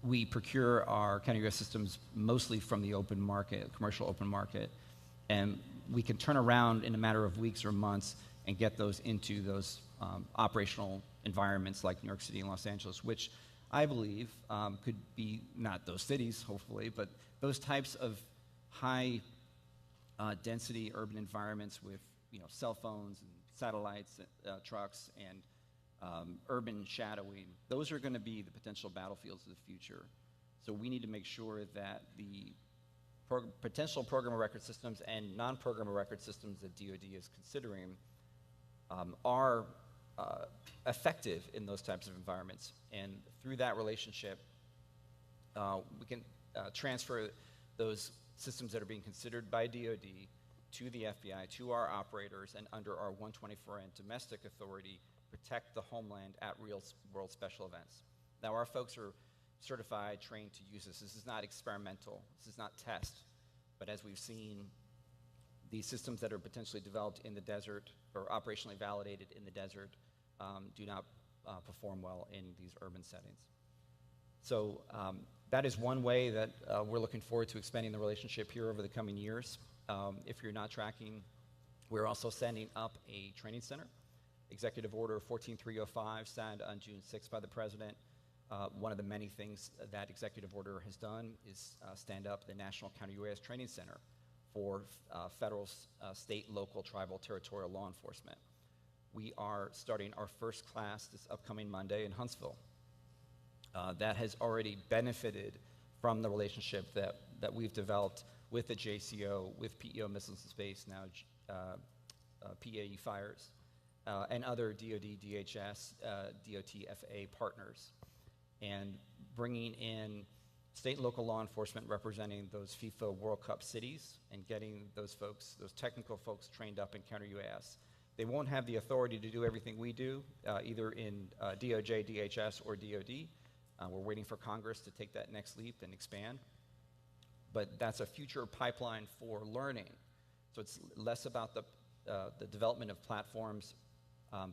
we procure our counter-UAS systems mostly from the open market, commercial open market, and we can turn around in a matter of weeks or months and get those into those operational environments like New York City and Los Angeles, which I believe could be not those cities, hopefully, but those types of high density urban environments with cell phones and satellites, trucks, and urban shadowing. Those are going to be the potential battlefields of the future. So we need to make sure that the potential program of record systems and non-program of record systems that DoD is considering are effective in those types of environments. And through that relationship, we can transfer those systems that are being considered by DoD to the FBI, to our operators, and under our 124N domestic authority, protect the homeland at real-world special events. Now, our folks are certified, trained to use this. This is not experimental. This is not test. But as we've seen, these systems that are potentially developed in the desert or operationally validated in the desert do not perform well in these urban settings. So that is one way that we're looking forward to expanding the relationship here over the coming years. If you're not tracking, we're also setting up a training center. Executive Order 14305 signed on June 6th by the President. One of the many things that Executive Order has done is stand up the National Counter-UAS Training Center for federal, state, local, tribal, territorial law enforcement. We are starting our first class this upcoming Monday in Huntsville. That has already benefited from the relationship that we've developed with the JCO, with PEO Missiles in Space, now PAE Fires, and other DoD, DHS, DOT-FA partners, and bringing in state and local law enforcement representing those FIFA World Cup cities and getting those folks, those technical folks, trained up in counter-UAS. They won't have the authority to do everything we do, either in DOJ, DHS, or DoD. We're waiting for Congress to take that next leap and expand. But that's a future pipeline for learning. So it's less about the development of platforms,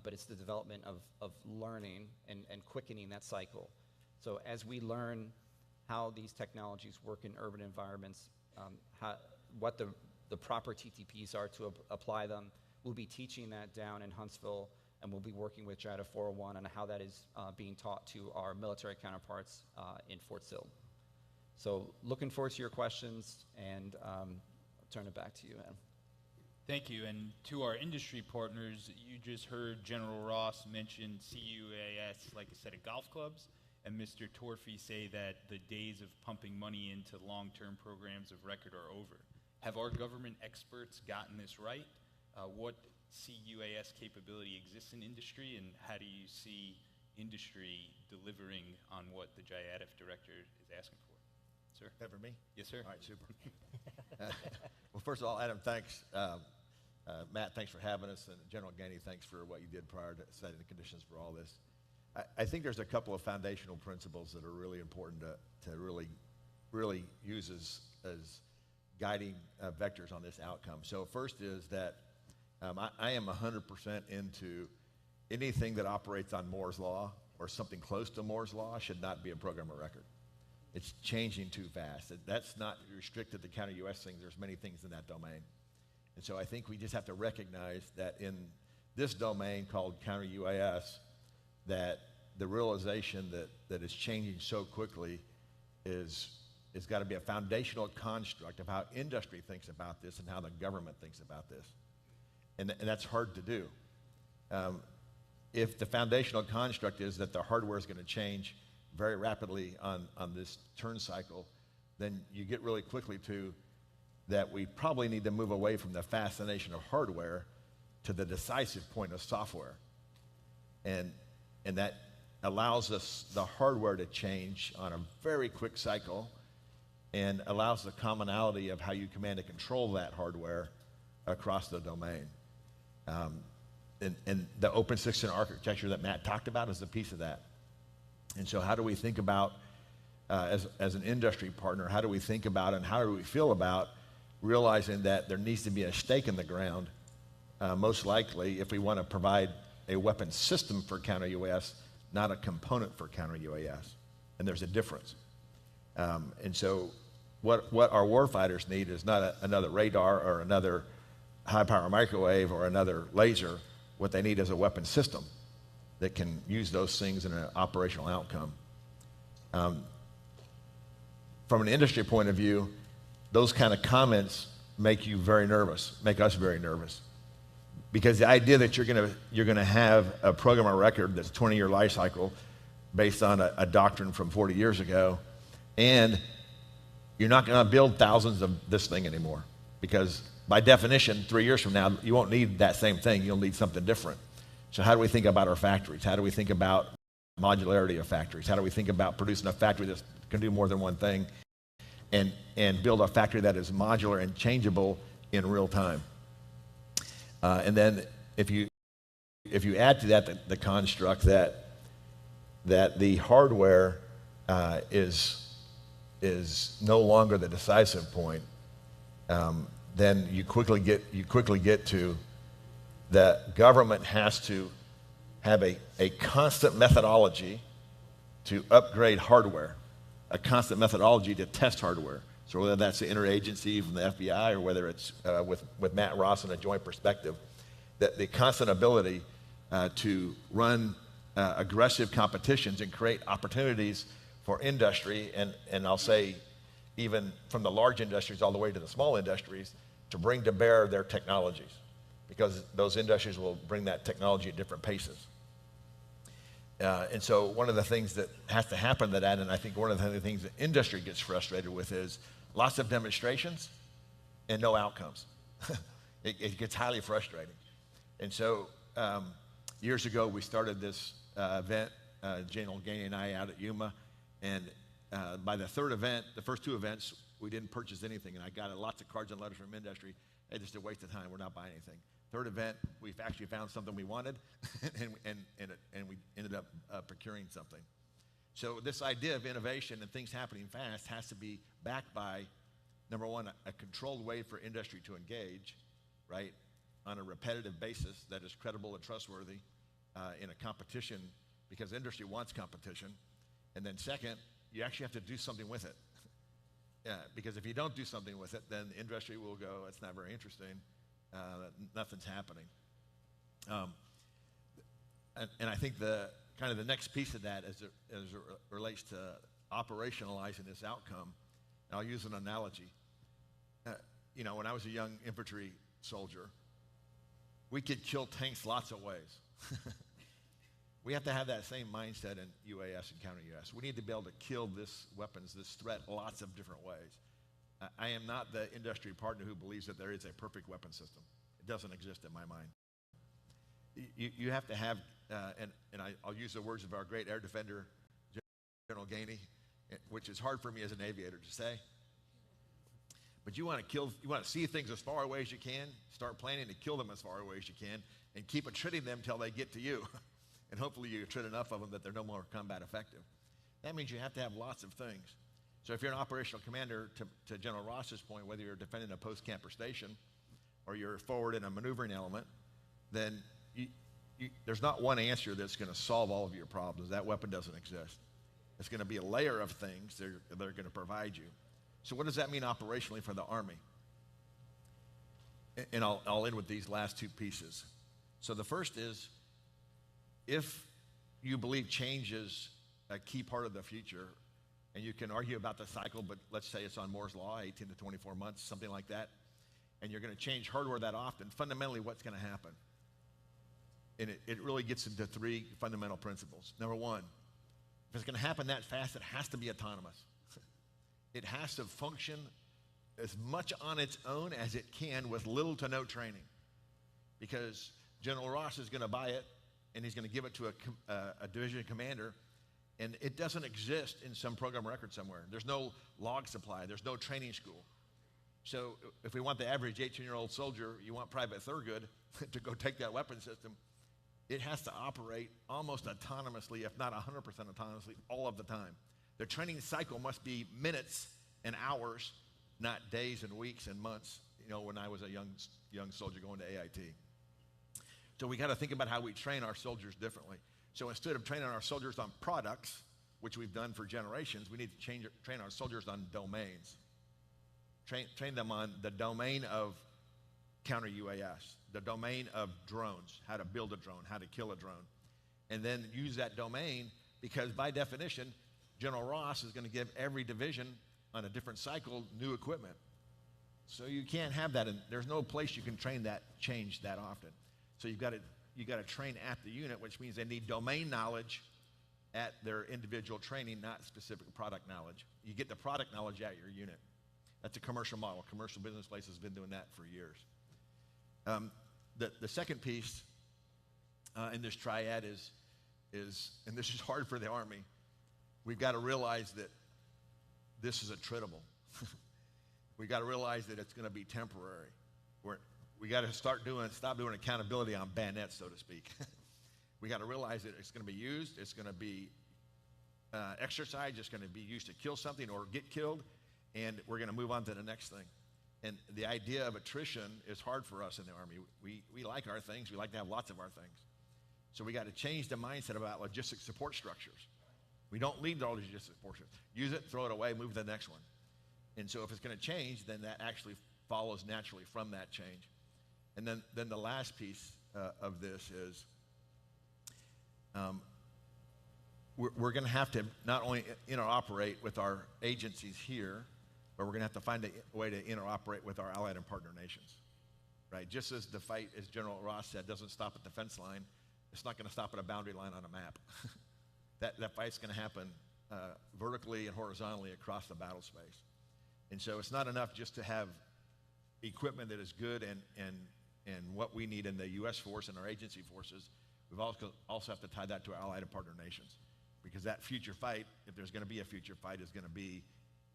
but it's the development of learning and quickening that cycle. So as we learn how these technologies work in urban environments, what the proper TTPs are to apply them, we'll be teaching that down in Huntsville, and we'll be working with JIATF 401 on how that is being taught to our military counterparts in Fort Sill. So looking forward to your questions, and I'll turn it back to you, Adam. Thank you. And to our industry partners, you just heard General Ross mention CUAS like a set of golf clubs, and Mr. Torfey say that the days of pumping money into long-term programs of record are over. Have our government experts gotten this right? What CUAS capability exists in industry, and how do you see industry delivering on what the JIATF director is asking for? Sir? That for me? Yes, sir. All right, super. Well, first of all, Adam, thanks. Matt, thanks for having us, and General Gainey, thanks for what you did prior to setting the conditions for all this. I think there's a couple of foundational principles that are really important to really use as guiding vectors on this outcome. So first is that I am 100% into anything that operates on Moore's Law or something close to Moore's Law should not be a program of record. It's changing too fast. That's not restricted to counter-UAS things. There's many things in that domain. And so I think we just have to recognize that in this domain called counter-UAS, that the realization that it's changing so quickly is got to be a foundational construct of how industry thinks about this and how the government thinks about this. And that's hard to do. If the foundational construct is that the hardware is going to change very rapidly on this turn cycle, then you get really quickly to that we probably need to move away from the fascination of hardware to the decisive point of software. And that allows us the hardware to change on a very quick cycle and allows the commonality of how you command and control that hardware across the domain. And the open system architecture that Matt talked about is a piece of that. And so how do we think about, as an industry partner, how do we think about and how do we feel about realizing that there needs to be a stake in the ground, most likely, if we want to provide a weapon system for counter-UAS, not a component for counter-UAS. And there's a difference. And so what our warfighters need is not another radar or another high-power microwave or another laser. What they need is a weapon system that can use those things in an operational outcome. From an industry point of view, those kind of comments make you very nervous, make us very nervous. Because the idea that you're gonna have a program of record that's 20-year life cycle based on a doctrine from 40 years ago, and you're not gonna build thousands of this thing anymore. Because by definition, 3 years from now, you won't need that same thing, you'll need something different. So how do we think about our factories? How do we think about modularity of factories? How do we think about producing a factory that can do more than one thing and build a factory that is modular and changeable in real time? And then if you add to that the construct that the hardware is no longer the decisive point, then you quickly get to that government has to have a constant methodology to upgrade hardware, a constant methodology to test hardware. So whether that's the interagency from the FBI or whether it's with Matt Ross in a joint perspective, that the constant ability to run aggressive competitions and create opportunities for industry, and I'll say even from the large industries all the way to the small industries, to bring to bear their technologies, because those industries will bring that technology at different paces. And so one of the things that has to happen to that, and I think one of the things that industry gets frustrated with, is lots of demonstrations and no outcomes. It gets highly frustrating. And so years ago, we started this event, General Gainey and I, out at Yuma, and by the third event, the first two events, we didn't purchase anything, and I got lots of cards and letters from industry. Hey, just a waste of time, we're not buying anything. Third event, we've actually found something we wanted, and we ended up procuring something. So this idea of innovation and things happening fast has to be backed by, number one, a controlled way for industry to engage, right, on a repetitive basis that is credible and trustworthy in a competition, because industry wants competition. And then second, you actually have to do something with it. Because if you don't do something with it, then industry will go, it's not very interesting, nothing's happening. And I think the next piece of that as it relates to operationalizing this outcome, and I'll use an analogy. When I was a young infantry soldier, we could kill tanks lots of ways. We have to have that same mindset in UAS and counter-UAS. We need to be able to kill this threat lots of different ways. I am not the industry partner who believes that there is a perfect weapon system. It doesn't exist in my mind. You have to have, and I'll use the words of our great air defender, General Gainey, which is hard for me as an aviator to say. But you want to see things as far away as you can, start planning to kill them as far away as you can, and keep attritting them till they get to you. And hopefully you attrit enough of them that they're no more combat effective. That means you have to have lots of things. So if you're an operational commander, to General Ross's point, whether you're defending a post-camper station or you're forward in a maneuvering element, then there's not one answer that's going to solve all of your problems. That weapon doesn't exist. It's going to be a layer of things that are going to provide you. So what does that mean operationally for the Army? And I'll end with these last two pieces. So the first is, if you believe change is a key part of the future, and you can argue about the cycle, but let's say it's on Moore's Law, 18 to 24 months, something like that, and you're going to change hardware that often, fundamentally what's going to happen? And it really gets into three fundamental principles. Number one, if it's going to happen that fast, it has to be autonomous. It has to function as much on its own as it can with little to no training. Because General Ross is going to buy it, and he's going to give it to a division commander, and it doesn't exist in some program record somewhere. There's no log supply. There's no training school. So if we want the average 18-year-old soldier, you want Private Thurgood to go take that weapon system, it has to operate almost autonomously, if not 100% autonomously, all of the time. The training cycle must be minutes and hours, not days and weeks and months, when I was a young soldier going to AIT. So we got to think about how we train our soldiers differently. So instead of training our soldiers on products, which we've done for generations, we need to train our soldiers on domains. Train them on the domain of counter-UAS, the domain of drones, how to build a drone, how to kill a drone. And then use that domain because by definition, General Ross is going to give every division on a different cycle new equipment. So you can't have that, and there's no place you can train that change that often. So you got to train at the unit, which means they need domain knowledge at their individual training, not specific product knowledge. You get the product knowledge at your unit. That's a commercial model. Commercial business places have been doing that for years. The second piece in this triad is, and this is hard for the Army, we've got to realize that this is attritable. We got to realize that it's going to be temporary. We got to stop doing accountability on bayonets, so to speak. We got to realize that it's going to be used, it's going to be exercised, it's going to be used to kill something or get killed, and we're going to move on to the next thing. And the idea of attrition is hard for us in the Army. We like our things. We like to have lots of our things. So we got to change the mindset about logistic support structures. We don't leave all logistic support structures. Use it, throw it away, move to the next one. And so if it's going to change, then that actually follows naturally from that change. And then the last piece of this is we're going to have to not only interoperate with our agencies here, but we're going to have to find a way to interoperate with our allied and partner nations, right? Just as the fight, as General Ross said, doesn't stop at the fence line, it's not going to stop at a boundary line on a map. That fight's going to happen vertically and horizontally across the battle space. And so it's not enough just to have equipment that is good and what we need in the U.S. force and our agency forces. We've also have to tie that to our allied and partner nations, because that future fight, if there's going to be a future fight, is going to be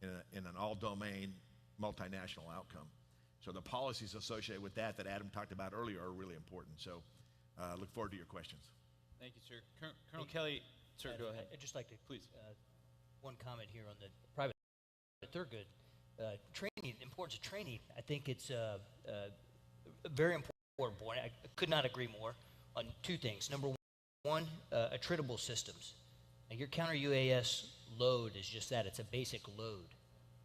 in an all-domain, multinational outcome. So the policies associated with that Adam talked about earlier are really important. So look forward to your questions. Thank you, sir. Colonel Kelly, sir, go ahead. I'd just like to, please. One comment here on the private Thurgood. Training, the importance of training, I think it's a very important point. I could not agree more on two things. Number one, attritable systems. Now, your counter-UAS load is just that. It's a basic load,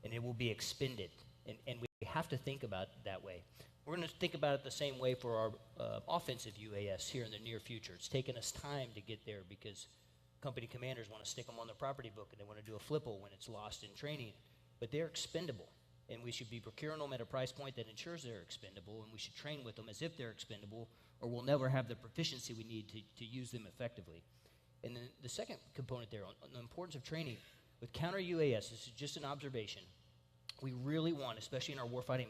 and it will be expended. And we have to think about it that way. We're going to think about it the same way for our offensive UAS here in the near future. It's taken us time to get there because company commanders want to stick them on their property book, and they want to do a flipple when it's lost in training. But they're expendable, and we should be procuring them at a price point that ensures they're expendable, and we should train with them as if they're expendable, or we'll never have the proficiency we need to use them effectively. And then the second component there on the importance of training, with counter-UAS, this is just an observation, we really want, especially in our warfighting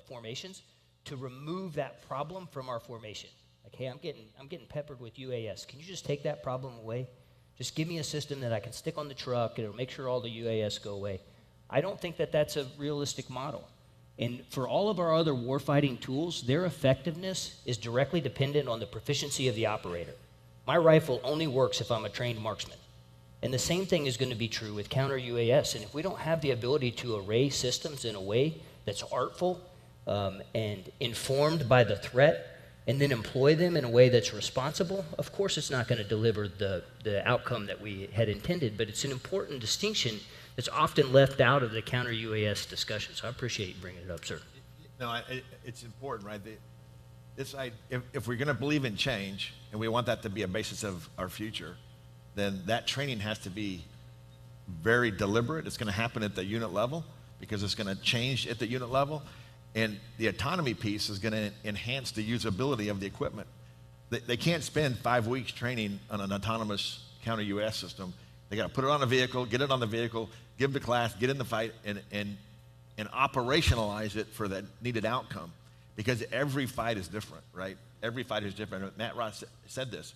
formations, to remove that problem from our formation. Like, hey, I'm getting peppered with UAS. Can you just take that problem away? Just give me a system that I can stick on the truck, and it'll make sure all the UAS go away. I don't think that that's a realistic model. And for all of our other warfighting tools, their effectiveness is directly dependent on the proficiency of the operator. My rifle only works if I'm a trained marksman. And the same thing is going to be true with counter-UAS. And if we don't have the ability to array systems in a way that's artful and informed by the threat, and then employ them in a way that's responsible, of course it's not going to deliver the outcome that we had intended, but it's an important distinction that's often left out of the counter-UAS discussion. So I appreciate you bringing it up, sir. No, it's important, right? If we're going to believe in change, and we want that to be a basis of our future, then that training has to be very deliberate. It's going to happen at the unit level because it's going to change at the unit level. And the autonomy piece is going to enhance the usability of the equipment. They can't spend 5 weeks training on an autonomous counter-UAS system. They got to put it on a vehicle, get it on the vehicle, give the class, get in the fight, and operationalize it for the needed outcome. Because every fight is different, right? Every fight is different. Matt Ross said this.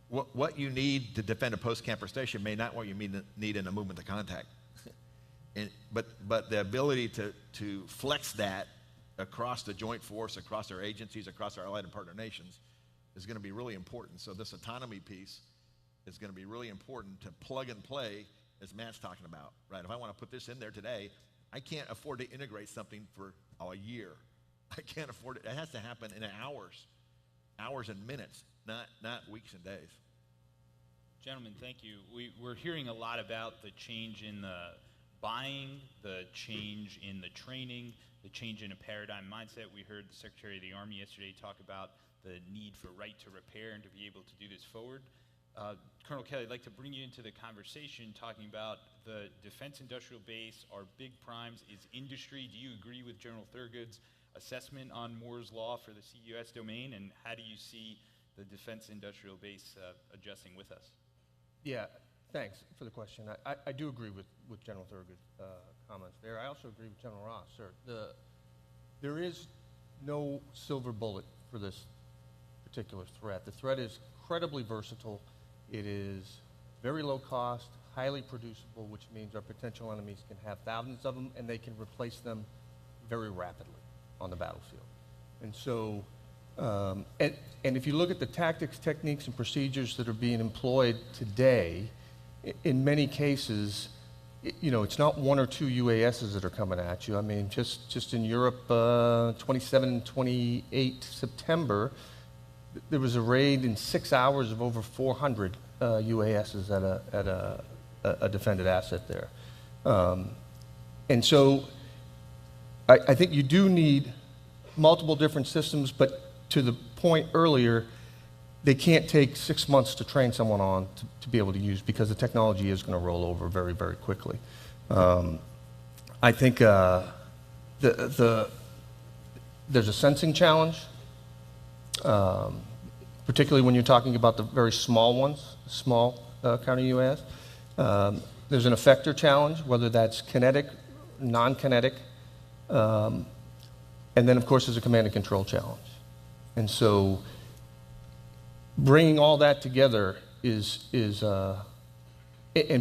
What you need to defend a post-camper station may not what you need in a movement to contact. But the ability to flex that across the joint force, across our agencies, across our allied and partner nations is going to be really important. So this autonomy piece is going to be really important to plug and play, as Matt's talking about, right? If I want to put this in there today, I can't afford to integrate something for a year. I can't afford it. It has to happen in hours and minutes. not weeks and days. Gentlemen, thank you. We're hearing a lot about the change in the buying, the change in the training, the change in a paradigm mindset. We heard the Secretary of the Army yesterday talk about the need for right to repair and to be able to do this forward. Colonel Kelly, I'd like to bring you into the conversation talking about the defense industrial base, our big primes. Is industry, do you agree with General Thurgood's assessment on Moore's Law for the CUS domain, and how do you see the defense industrial base adjusting with us? Yeah, thanks for the question. I do agree with General Thurgood's comments there. I also agree with General Ross, sir. There is no silver bullet for this particular threat. The threat is incredibly versatile. It is very low cost, highly producible, which means our potential enemies can have thousands of them, and they can replace them very rapidly on the battlefield. And so, and if you look at the tactics, techniques, and procedures that are being employed today, in many cases, it's not one or two UASs that are coming at you. I mean, just in Europe, 27 and 28 September, there was a raid in 6 hours of over 400 UASs at a defended asset there. And so I think you do need multiple different systems, but to the point earlier, they can't take 6 months to train someone on to be able to use, because the technology is going to roll over very, very quickly. I think there's a sensing challenge, particularly when you're talking about the very small ones, small counter-UAS. There's an effector challenge, whether that's kinetic, non-kinetic, and then, of course, there's a command and control challenge. And so bringing all that together and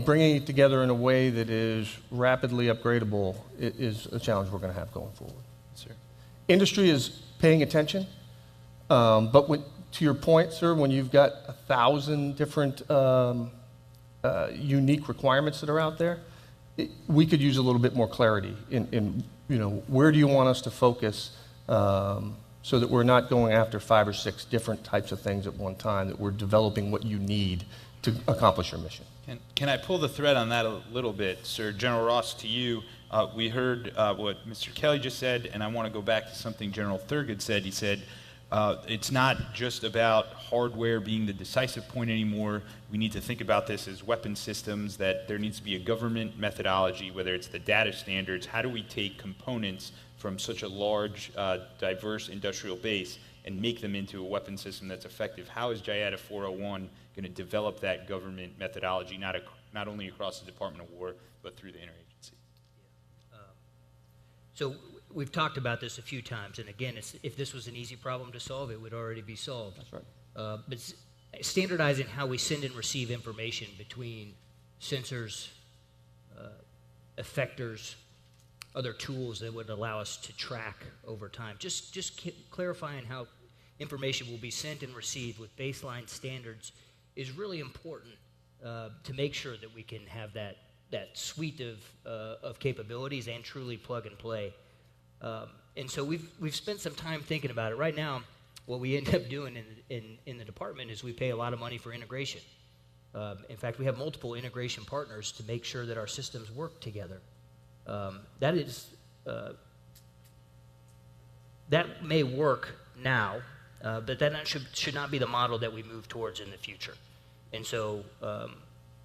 bringing it together in a way that is rapidly upgradable is a challenge we're going to have going forward. Sir. Industry is paying attention, but to your point, sir, when you've got 1,000 different unique requirements that are out there, we could use a little bit more clarity in where do you want us to focus, so that we're not going after 5 or 6 different types of things at one time, that we're developing what you need to accomplish your mission. Can I pull the thread on that a little bit, sir? General Ross, to you, we heard what Mr. Kelly just said, and I want to go back to something General Thurgood said. He said, it's not just about hardware being the decisive point anymore. We need to think about this as weapon systems, that there needs to be a government methodology, whether it's the data standards. How do we take components from such a large, diverse industrial base and make them into a weapon system that's effective? How is JIATF 401 going to develop that government methodology, not only across the Department of War, but through the interagency? So we've talked about this a few times, and again, if this was an easy problem to solve, it would already be solved. That's right. But standardizing how we send and receive information between sensors, effectors, other tools that would allow us to track over time. Just clarifying how information will be sent and received with baseline standards is really important to make sure that we can have that suite of capabilities and truly plug and play. And so we've spent some time thinking about it. Right now, what we end up doing in the department is we pay a lot of money for integration. In fact, we have multiple integration partners to make sure that our systems work together. That may work now, but that should not be the model that we move towards in the future. And so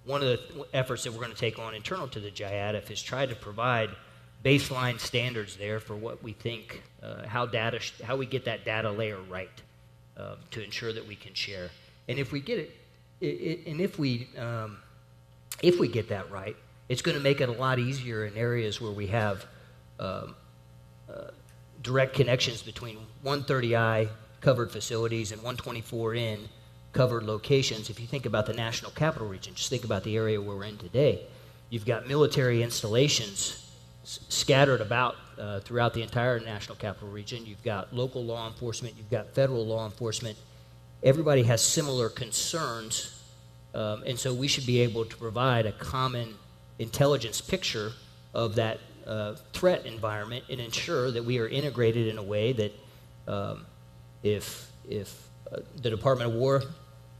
one of the efforts that we're going to take on internal to the JIATF is try to provide baseline standards there for what we think, how we get that data layer right, to ensure that we can share. And if we get it, if we get that right, it's going to make it a lot easier in areas where we have direct connections between 130I covered facilities and 124N covered locations. If you think about the National Capital Region, just think about the area where we're in today. You've got military installations scattered about throughout the entire National Capital Region. You've got local law enforcement. You've got federal law enforcement. Everybody has similar concerns, and so we should be able to provide a common intelligence picture of that threat environment and ensure that we are integrated in a way that if the Department of War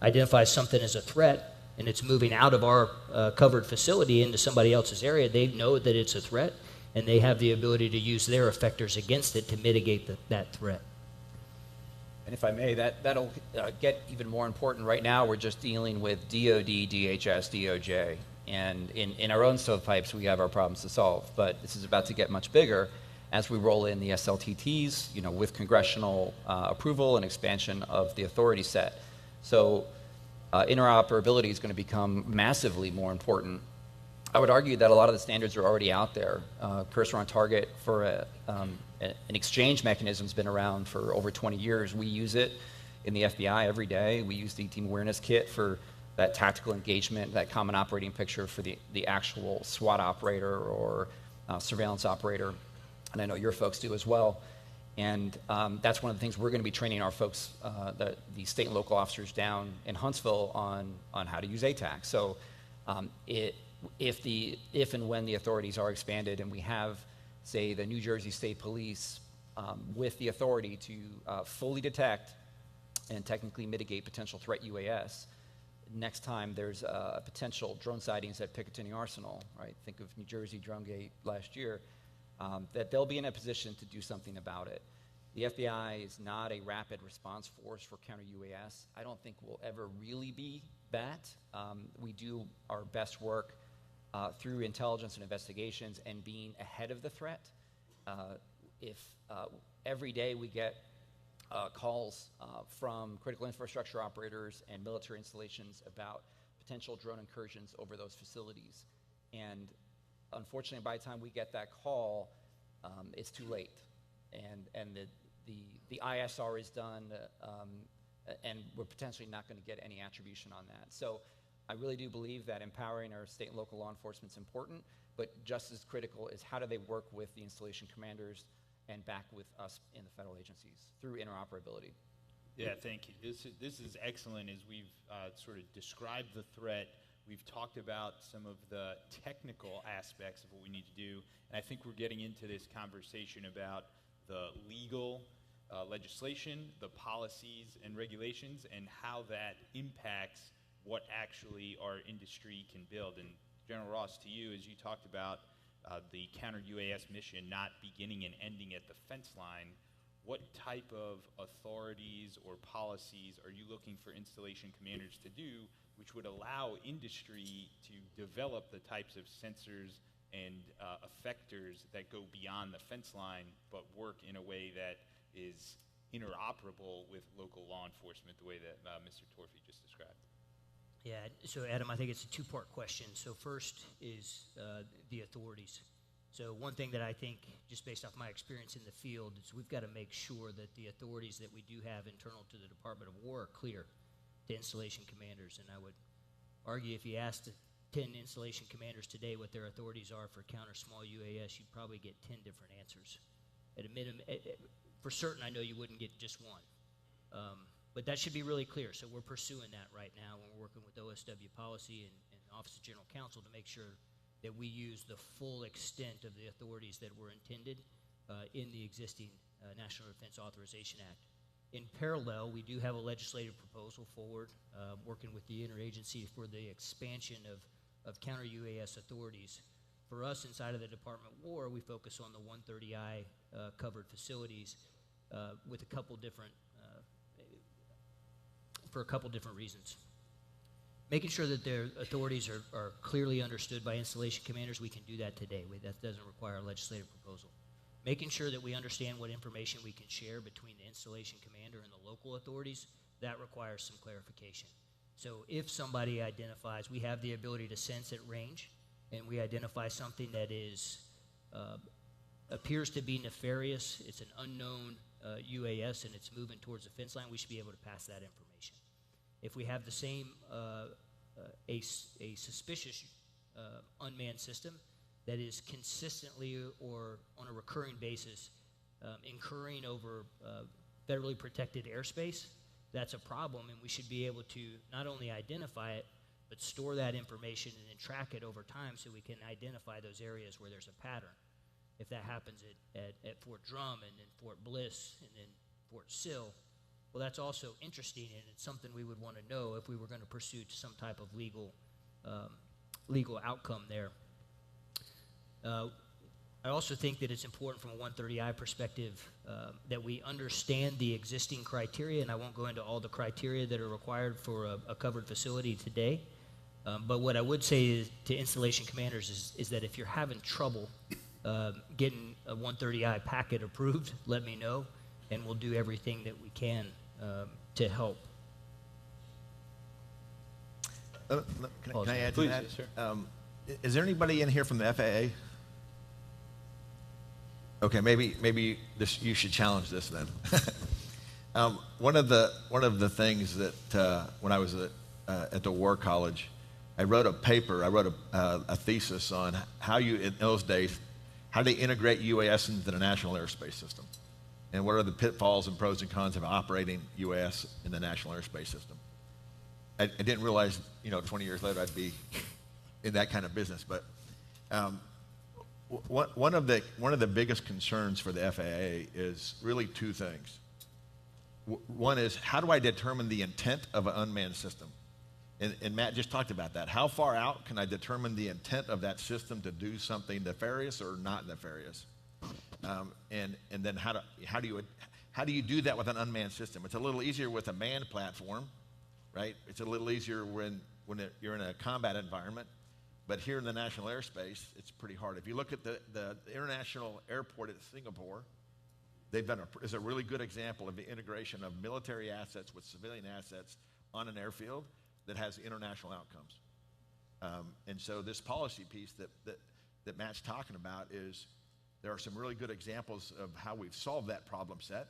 identifies something as a threat and it's moving out of our covered facility into somebody else's area, they know that it's a threat, and they have the ability to use their effectors against it to mitigate that threat. And if I may, that'll get even more important. Right now, we're just dealing with DOD, DHS, DOJ. And in our own stovepipes, we have our problems to solve. But this is about to get much bigger as we roll in the SLTTs, with congressional approval and expansion of the authority set. So interoperability is going to become massively more important. I would argue that a lot of the standards are already out there. Cursor on target for an exchange mechanism has been around for over 20 years. We use it in the FBI every day. We use the Team Awareness Kit for that tactical engagement, that common operating picture for the actual SWAT operator or surveillance operator. And I know your folks do as well. And that's one of the things we're going to be training our folks, the state and local officers down in Huntsville on how to use ATAC. So if and when the authorities are expanded and we have, say, the New Jersey State Police with the authority to fully detect and technically mitigate potential threat UAS, next time there's potential drone sightings at Picatinny Arsenal, right? Think of New Jersey Drumegate last year, that they'll be in a position to do something about it. The FBI is not a rapid response force for counter-UAS. I don't think we'll ever really be that. We do our best work through intelligence and investigations and being ahead of the threat. If every day we get calls from critical infrastructure operators and military installations about potential drone incursions over those facilities. And unfortunately, by the time we get that call, it's too late. And the ISR is done, and we're potentially not going to get any attribution on that. So I really do believe that empowering our state and local law enforcement is important, but just as critical is how do they work with the installation commanders and back with us in the federal agencies through interoperability. Yeah, thank you. This is excellent as we've sort of described the threat. We've talked about some of the technical aspects of what we need to do, and I think we're getting into this conversation about the legal legislation, the policies and regulations, and how that impacts what actually our industry can build. And General Ross, to you, as you talked about the counter-UAS mission not beginning and ending at the fence line, what type of authorities or policies are you looking for installation commanders to do which would allow industry to develop the types of sensors and effectors that go beyond the fence line but work in a way that is interoperable with local law enforcement, the way that Mr. Torfey just described? Yeah, so Adam, I think it's a two-part question. So first is the authorities. So one thing that I think, just based off my experience in the field, is we've got to make sure that the authorities that we do have internal to the Department of War are clear to installation commanders. And I would argue if you asked 10 installation commanders today what their authorities are for counter-small UAS, you'd probably get 10 different answers. At a minimum, for certain, I know you wouldn't get just one. But that should be really clear. So we're pursuing that right now when we're working with OSW Policy and Office of General Counsel to make sure that we use the full extent of the authorities that were intended in the existing National Defense Authorization Act. In parallel, we do have a legislative proposal forward, working with the interagency for the expansion of counter-UAS authorities. For us, inside of the Department of War, we focus on the 130I covered facilities with a couple different for a couple different reasons. Making sure that their authorities are clearly understood by installation commanders, we can do that today. That doesn't require a legislative proposal. Making sure that we understand what information we can share between the installation commander and the local authorities, that requires some clarification. So if somebody identifies, we have the ability to sense at range, and we identify something that is appears to be nefarious, it's an unknown UAS, and it's moving towards the fence line, we should be able to pass that information. If we have the same, a suspicious unmanned system that is consistently or on a recurring basis incurring over federally protected airspace, that's a problem, and we should be able to not only identify it, but store that information and then track it over time so we can identify those areas where there's a pattern. If that happens at Fort Drum and then Fort Bliss and then Fort Sill, Well, that's also interesting, and it's something we would want to know if we were going to pursue some type of legal outcome there. I also think that it's important from a 130I perspective that we understand the existing criteria, and I won't go into all the criteria that are required for a covered facility today. But what I would say is, to installation commanders is that if you're having trouble getting a 130I packet approved, let me know, and we'll do everything that we can to help. Can I add to Please, that? yes, sir. Is there anybody in here from the FAA? Okay, maybe you should challenge this then. One of the things that when I was at the War College, I wrote a paper. I wrote a thesis on how you, in those days, how they integrate UAS into the national airspace system, and what are the pitfalls and pros and cons of operating UAS in the national airspace system. I didn't realize, 20 years later, I'd be in that kind of business. But one of the biggest concerns for the FAA is really two things. One is, how do I determine the intent of an unmanned system? And Matt just talked about that. How far out can I determine the intent of that system to do something nefarious or not nefarious? And then how do you do that with an unmanned system? It's a little easier with a manned platform, right? It's a little easier when you're in a combat environment. But here in the national airspace, it's pretty hard. If you look at the international airport at Singapore, is a really good example of the integration of military assets with civilian assets on an airfield that has international outcomes. And so this policy piece that Matt's talking about is, there are some really good examples of how we've solved that problem set.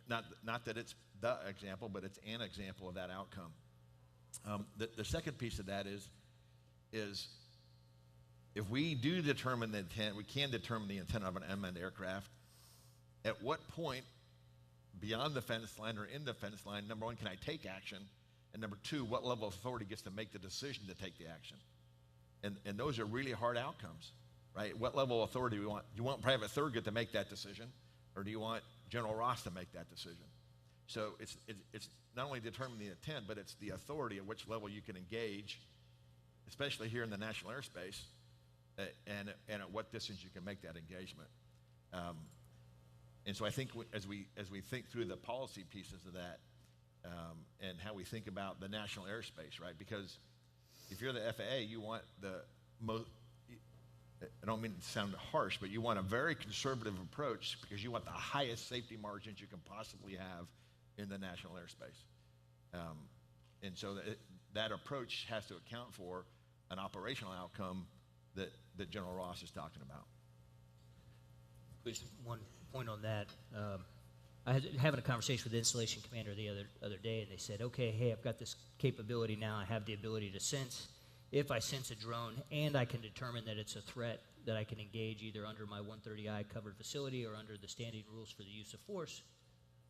Not that it's the example, but it's an example of that outcome. The second piece of that is if we do determine the intent, we can determine the intent of an unmanned aircraft. At what point, beyond the fence line or in the fence line, number one, can I take action? And number two, what level of authority gets to make the decision to take the action? And those are really hard outcomes, right? What level of authority do we want? Do you want Private Thurgood to make that decision, or do you want General Ross to make that decision? So it's not only determining the intent, but it's the authority at which level you can engage, especially here in the national airspace, and at what distance you can make that engagement. And so I think as we think through the policy pieces of that, and how we think about the national airspace, right? Because if you're the FAA, you want the most, I don't mean to sound harsh, but you want a very conservative approach because you want the highest safety margins you can possibly have in the national airspace. And so that approach has to account for an operational outcome that General Ross is talking about. Just one point on that. I was having a conversation with the installation commander the other day, and they said, okay, hey, I've got this capability now. I have the ability to sense. If I sense a drone and I can determine that it's a threat that I can engage either under my 130I covered facility or under the standing rules for the use of force,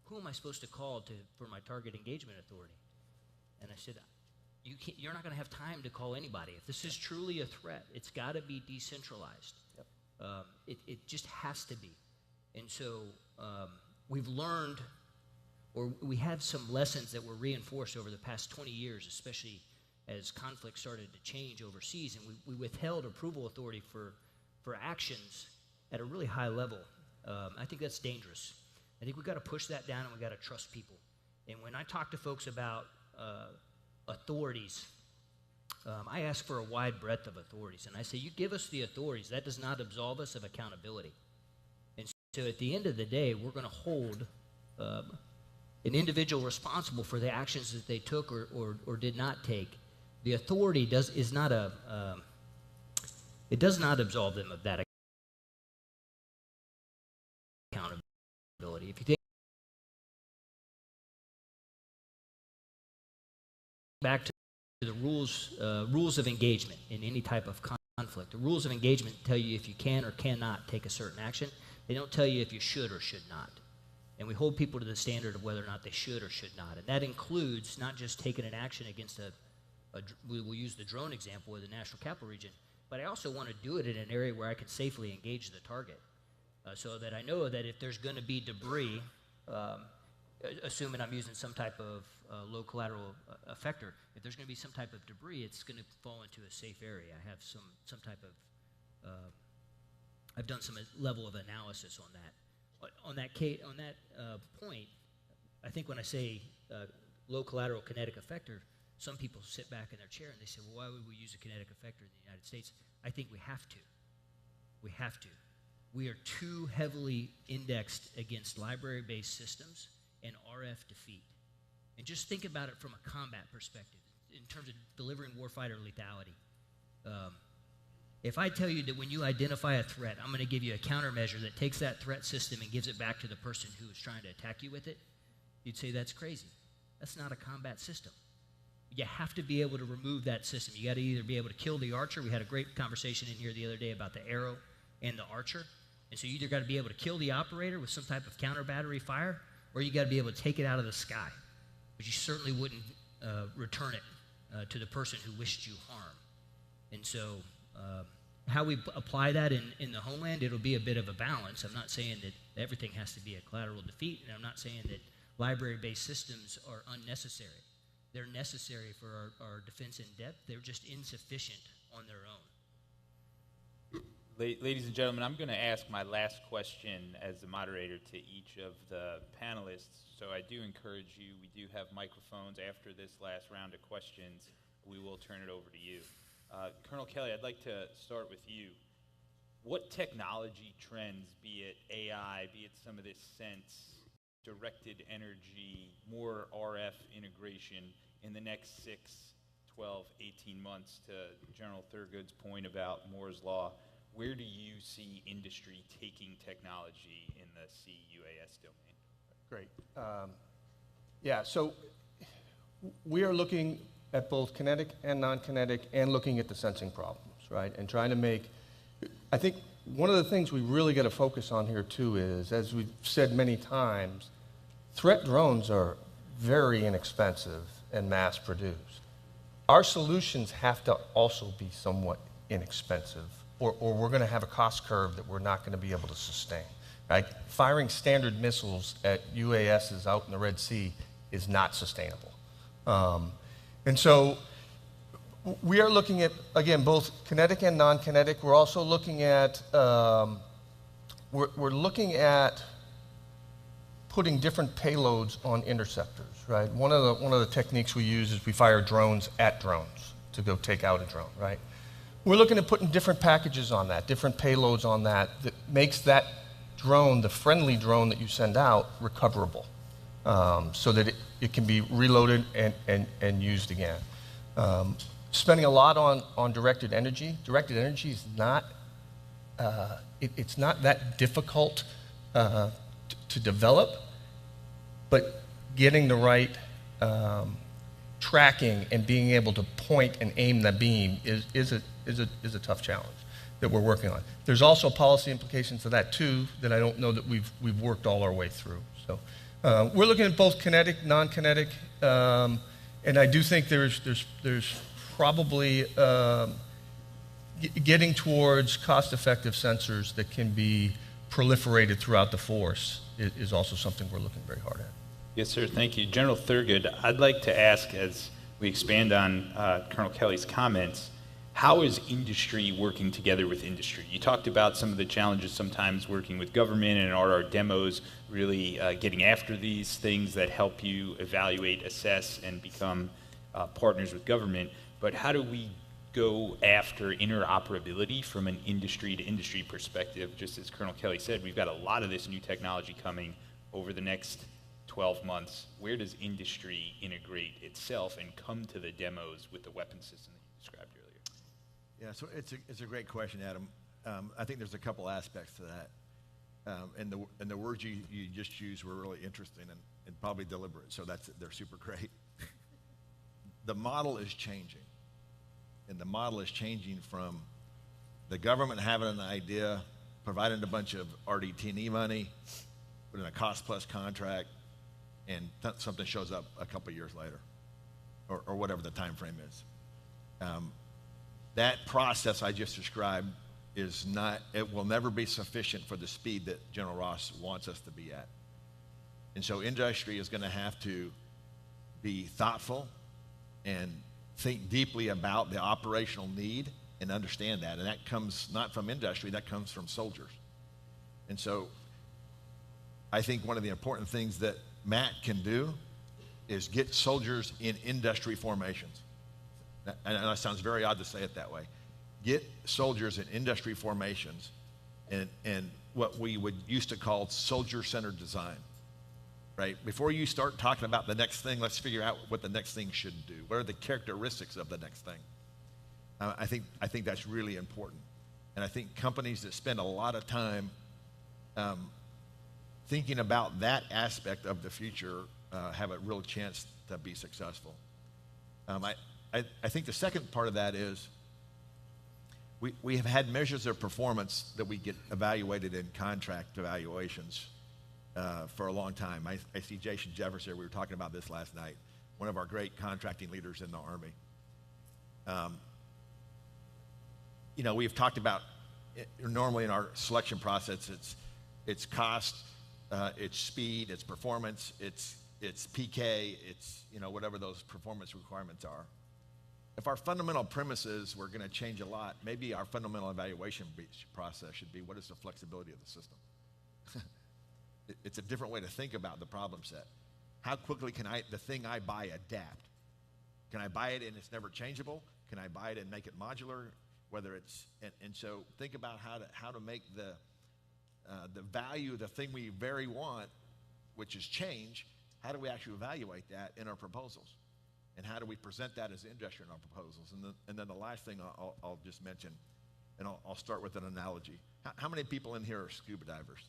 who am I supposed to call for my target engagement authority? And I said, you're not going to have time to call anybody. If this is truly a threat, it's got to be decentralized. Yep. It just has to be. And so we've learned, or we have some lessons that were reinforced over the past 20 years, especially as conflict started to change overseas, and we withheld approval authority for actions at a really high level. I think that's dangerous. I think we've got to push that down, and we've got to trust people. And when I talk to folks about authorities, I ask for a wide breadth of authorities, and I say, you give us the authorities. That does not absolve us of accountability. And so at the end of the day, we're going to hold an individual responsible for the actions that they took or did not take. The authority does not absolve them of that accountability. If you think back to the rules of engagement in any type of conflict, the rules of engagement tell you if you can or cannot take a certain action. They don't tell you if you should or should not. And we hold people to the standard of whether or not they should or should not. And that includes not just taking an action against we'll use the drone example with the National Capital Region, but I also want to do it in an area where I can safely engage the target, so that I know that if there's going to be debris, assuming I'm using some type of low collateral effector, if there's going to be some type of debris, it's going to fall into a safe area. I have some type of, I've done some level of analysis on that. On that point, I think when I say low collateral kinetic effector, some people sit back in their chair and they say, well, why would we use a kinetic effector in the United States? I think we have to. We have to. We are too heavily indexed against library-based systems and RF defeat. And just think about it from a combat perspective in terms of delivering warfighter lethality. If I tell you that when you identify a threat, I'm going to give you a countermeasure that takes that threat system and gives it back to the person who is trying to attack you with it, you'd say that's crazy. That's not a combat system. You have to be able to remove that system. You got to either be able to kill the archer. We had a great conversation in here the other day about the arrow and the archer. And so you either got to be able to kill the operator with some type of counter battery fire, or you got to be able to take it out of the sky. But you certainly wouldn't return it to the person who wished you harm. And so how we apply that in the homeland, it'll be a bit of a balance. I'm not saying that everything has to be a collateral defeat, and I'm not saying that library-based systems are unnecessary. They're necessary for our defense in depth. They're just insufficient on their own. Ladies and gentlemen, I'm going to ask my last question as the moderator to each of the panelists. So I do encourage you, we do have microphones. After this last round of questions, we will turn it over to you. Colonel Kelly, I'd like to start with you. What technology trends, be it AI, be it some of this sense, directed energy, more RF integration in the next 6, 12, 18 months, to General Thurgood's point about Moore's Law, where do you see industry taking technology in the CUAS domain? Great. Yeah, so we are looking at both kinetic and non-kinetic and looking at the sensing problems, right? And trying to make, I think one of the things we really got to focus on here too is, as we've said many times, threat drones are very inexpensive and mass produced. Our solutions have to also be somewhat inexpensive, or we're going to have a cost curve that we're not going to be able to sustain. Right? Firing standard missiles at UASs out in the Red Sea is not sustainable. And so we are looking at, again, both kinetic and non-kinetic. We're also looking at, we're looking at putting different payloads on interceptors, right? One of the techniques we use is we fire drones at drones to go take out a drone, right? We're looking at putting different packages on that, different payloads on that makes that drone, the friendly drone that you send out, recoverable, so that it can be reloaded and used again. Spending a lot on directed energy. Directed energy is not, it's not that difficult to develop, but getting the right tracking and being able to point and aim the beam is a tough challenge that we're working on. There's also policy implications for that too that I don't know that we've worked all our way through. So we're looking at both kinetic, non-kinetic, and I do think there's probably getting towards cost-effective sensors that can be proliferated throughout the force is also something we're looking very hard at. Yes, sir. Thank you. General Thurgood, I'd like to ask, as we expand on Colonel Kelly's comments, how is industry working together with industry? You talked about some of the challenges sometimes working with government, and are our demos really getting after these things that help you evaluate, assess, and become partners with government. But how do we go after interoperability from an industry-to-industry perspective? Just as Colonel Kelly said, we've got a lot of this new technology coming over the next 12 months. Where does industry integrate itself and come to the demos with the weapon system that you described earlier? Yeah, so it's a great question, Adam. I think there's a couple aspects to that. And the words you just used were really interesting and probably deliberate, so they're super great. The model is changing. And the model is changing from the government having an idea, providing a bunch of RDT&E money, putting a cost-plus contract, and something shows up a couple years later, or whatever the time frame is. That process I just described is not, it will never be sufficient for the speed that General Ross wants us to be at. And so industry is going to have to be thoughtful and think deeply about the operational need and understand that. And that comes not from industry, that comes from soldiers. And so I think one of the important things that Matt can do is get soldiers in industry formations. And that sounds very odd to say it that way. Get soldiers in industry formations and what we would used to call soldier-centered design, right? Before you start talking about the next thing, let's figure out what the next thing should do. What are the characteristics of the next thing? I think that's really important. And I think companies that spend a lot of time thinking about that aspect of the future have a real chance to be successful. I think the second part of that is we have had measures of performance that we get evaluated in contract evaluations for a long time. I see Jason Jeffers here. We were talking about this last night, one of our great contracting leaders in the Army. We've talked about normally in our selection process, it's cost, it's speed, it's performance, it's PK, it's whatever those performance requirements are. If our fundamental premises were going to change a lot, maybe our fundamental evaluation process should be, what is the flexibility of the system? It's a different way to think about the problem set. How quickly can the thing I buy adapt? Can I buy it and it's never changeable? Can I buy it and make it modular? And so think about how to make the value, the thing we very want, which is change, how do we actually evaluate that in our proposals? And how do we present that as industry in our proposals? And then the last thing I'll just mention, and I'll start with an analogy. How many people in here are scuba divers?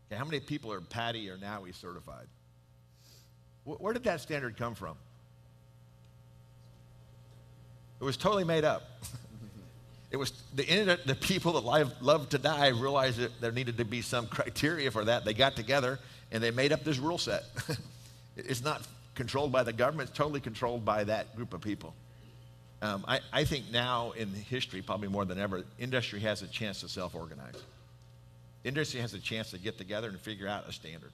Okay, how many people are PADI or NAUI certified? Where did that standard come from? It was totally made up. It was the people that love to dive realized that there needed to be some criteria for that. They got together and they made up this rule set. It's not controlled by the government. It's totally controlled by that group of people. I think now in history, probably more than ever, industry has a chance to self-organize. Industry has a chance to get together and figure out a standard.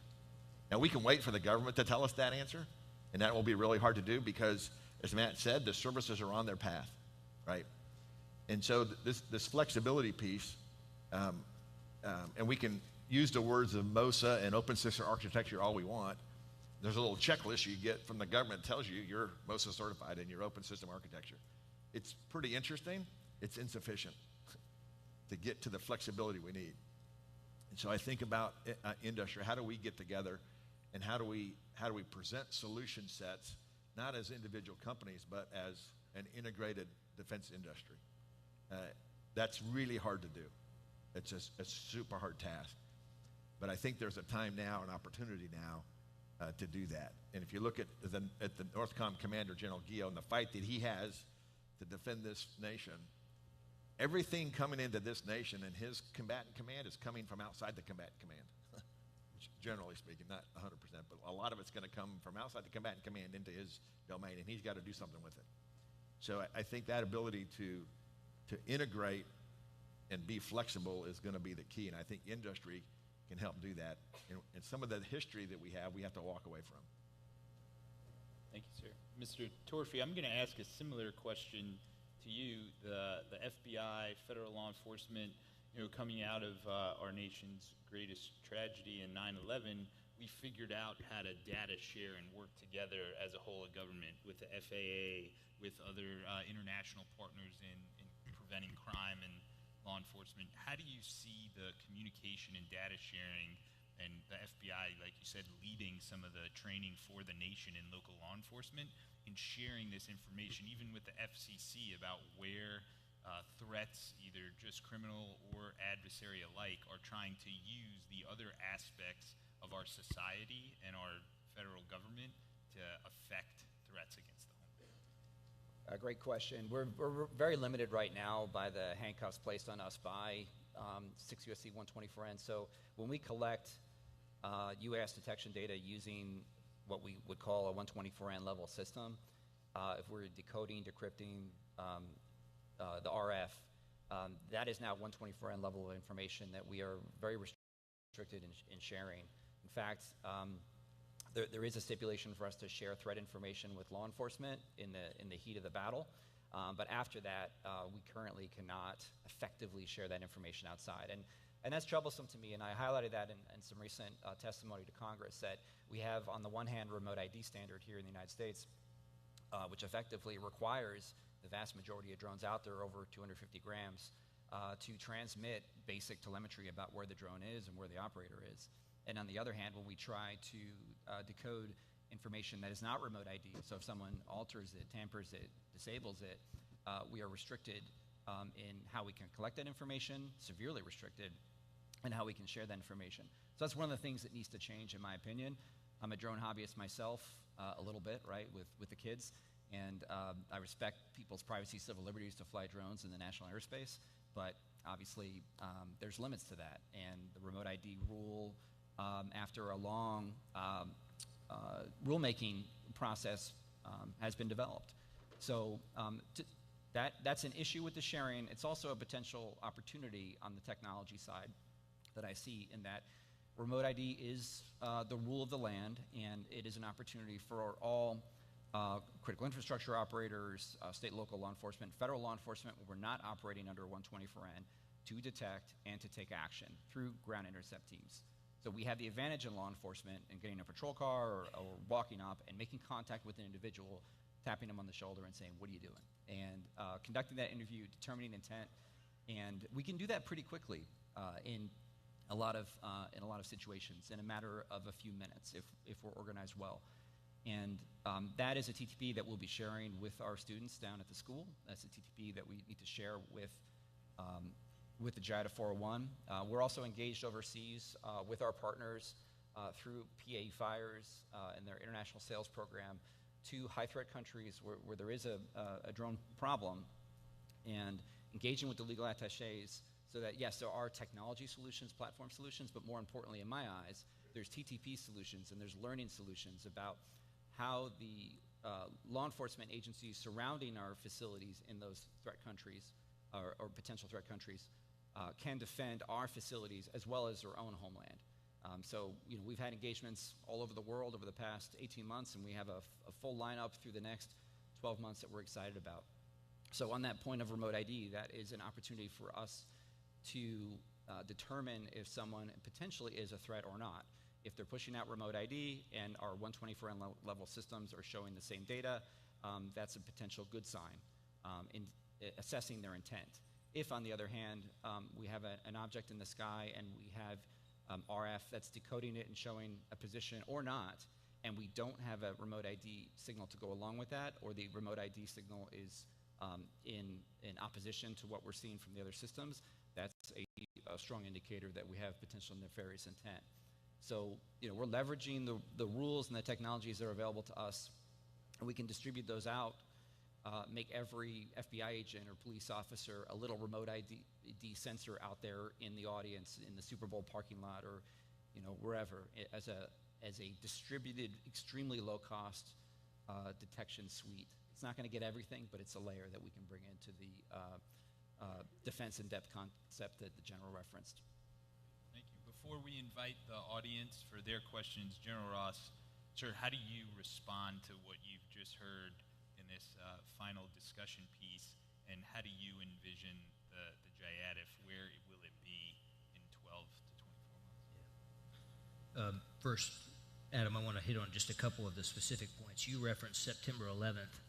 Now, we can wait for the government to tell us that answer, and that will be really hard to do because, as Matt said, the services are on their path, right? And so this flexibility piece, and we can use the words of MOSA and open system architecture all we want. There's a little checklist you get from the government that tells you you're MOSA certified in your open system architecture. It's pretty interesting. It's insufficient to get to the flexibility we need. And so I think about industry. How do we get together, and how do we present solution sets, not as individual companies, but as an integrated defense industry? That's really hard to do. It's a super hard task. But I think there's a time now, an opportunity now, to do that. And if you look at the NORTHCOM Commander, General Gio, and the fight that he has to defend this nation, everything coming into this nation and his combatant command is coming from outside the combatant command. Generally speaking, not 100%, but a lot of it's going to come from outside the combatant command into his domain, and he's got to do something with it. So I think that ability to integrate and be flexible is going to be the key, and I think industry can help do that. And some of the history that we have to walk away from. Thank you, sir. Mr. Torfey, I'm going to ask a similar question to you. The FBI, federal law enforcement, coming out of our nation's greatest tragedy in 9/11, we figured out how to data share and work together as a whole of government with the FAA, with other international partners in preventing crime and law enforcement. How do you see the communication and data sharing, and the FBI, like you said, leading some of the training for the nation and local law enforcement in sharing this information, even with the FCC, about where threats, either just criminal or adversary alike, are trying to use the other aspects of our society and our federal government to affect threats against the home? Great question. We're very limited right now by the handcuffs placed on us by 6 U.S.C. 124N. So when we collect UAS detection data using what we would call a 124N level system, if we're decoding, decrypting the RF, that is now 124N level of information that we are very restricted in sharing. In fact, there is a stipulation for us to share threat information with law enforcement in the heat of the battle. But after that, we currently cannot effectively share that information outside. And that's troublesome to me, and I highlighted that in some recent testimony to Congress, that we have, on the one hand, remote ID standard here in the United States, which effectively requires the vast majority of drones out there, over 250 grams, to transmit basic telemetry about where the drone is and where the operator is. And on the other hand, when we try to decode information that is not remote ID, so if someone alters it, tampers it, disables it, we are restricted in how we can collect that information, severely restricted, and how we can share that information. So that's one of the things that needs to change, in my opinion. I'm a drone hobbyist myself, a little bit, right, with the kids, and I respect people's privacy, civil liberties to fly drones in the national airspace, but obviously there's limits to that, and the remote ID rule, after a long rulemaking process, has been developed. So that's an issue with the sharing. It's also a potential opportunity on the technology side that I see, in that remote ID is the rule of the land, and it is an opportunity for all critical infrastructure operators, state and local law enforcement, federal law enforcement, when we're not operating under 124N, to detect and to take action through ground intercept teams. So we have the advantage in law enforcement in getting a patrol car or walking up and making contact with an individual, tapping them on the shoulder and saying, "What are you doing?" And conducting that interview, determining intent, and we can do that pretty quickly in a lot of situations, in a matter of a few minutes if we're organized well. And that is a TTP that we'll be sharing with our students down at the school. That's a TTP that we need to share with the JIATF 401. We're also engaged overseas with our partners through PA Fires and their international sales program to high-threat countries where there is a drone problem, and engaging with the legal attachés, so that, yes, there are technology solutions, platform solutions, but more importantly, in my eyes, there's TTP solutions and there's learning solutions about how the law enforcement agencies surrounding our facilities in those threat countries or potential threat countries can defend our facilities as well as their own homeland. So, we've had engagements all over the world over the past 18 months, and we have a full lineup through the next 12 months that we're excited about. So on that point of remote ID, that is an opportunity for us to determine if someone potentially is a threat or not. If they're pushing out remote ID and our 124N level systems are showing the same data, that's a potential good sign in assessing their intent. If, on the other hand, we have an object in the sky and we have RF that's decoding it and showing a position or not, and we don't have a remote ID signal to go along with that, or the remote ID signal is in opposition to what we're seeing from the other systems, that's a strong indicator that we have potential nefarious intent. So, we're leveraging the rules and the technologies that are available to us, and we can distribute those out, make every FBI agent or police officer a little remote ID sensor out there in the audience, in the Super Bowl parking lot, or wherever, as a distributed, extremely low-cost detection suite. It's not going to get everything, but it's a layer that we can bring into the defense in-depth concept that the General referenced. Thank you. Before we invite the audience for their questions, General Ross, sir, how do you respond to what you've just heard in this final discussion piece, and how do you envision the JIATF? Where will it be in 12 to 24 months? First, Adam, I want to hit on just a couple of the specific points. You referenced September 11th,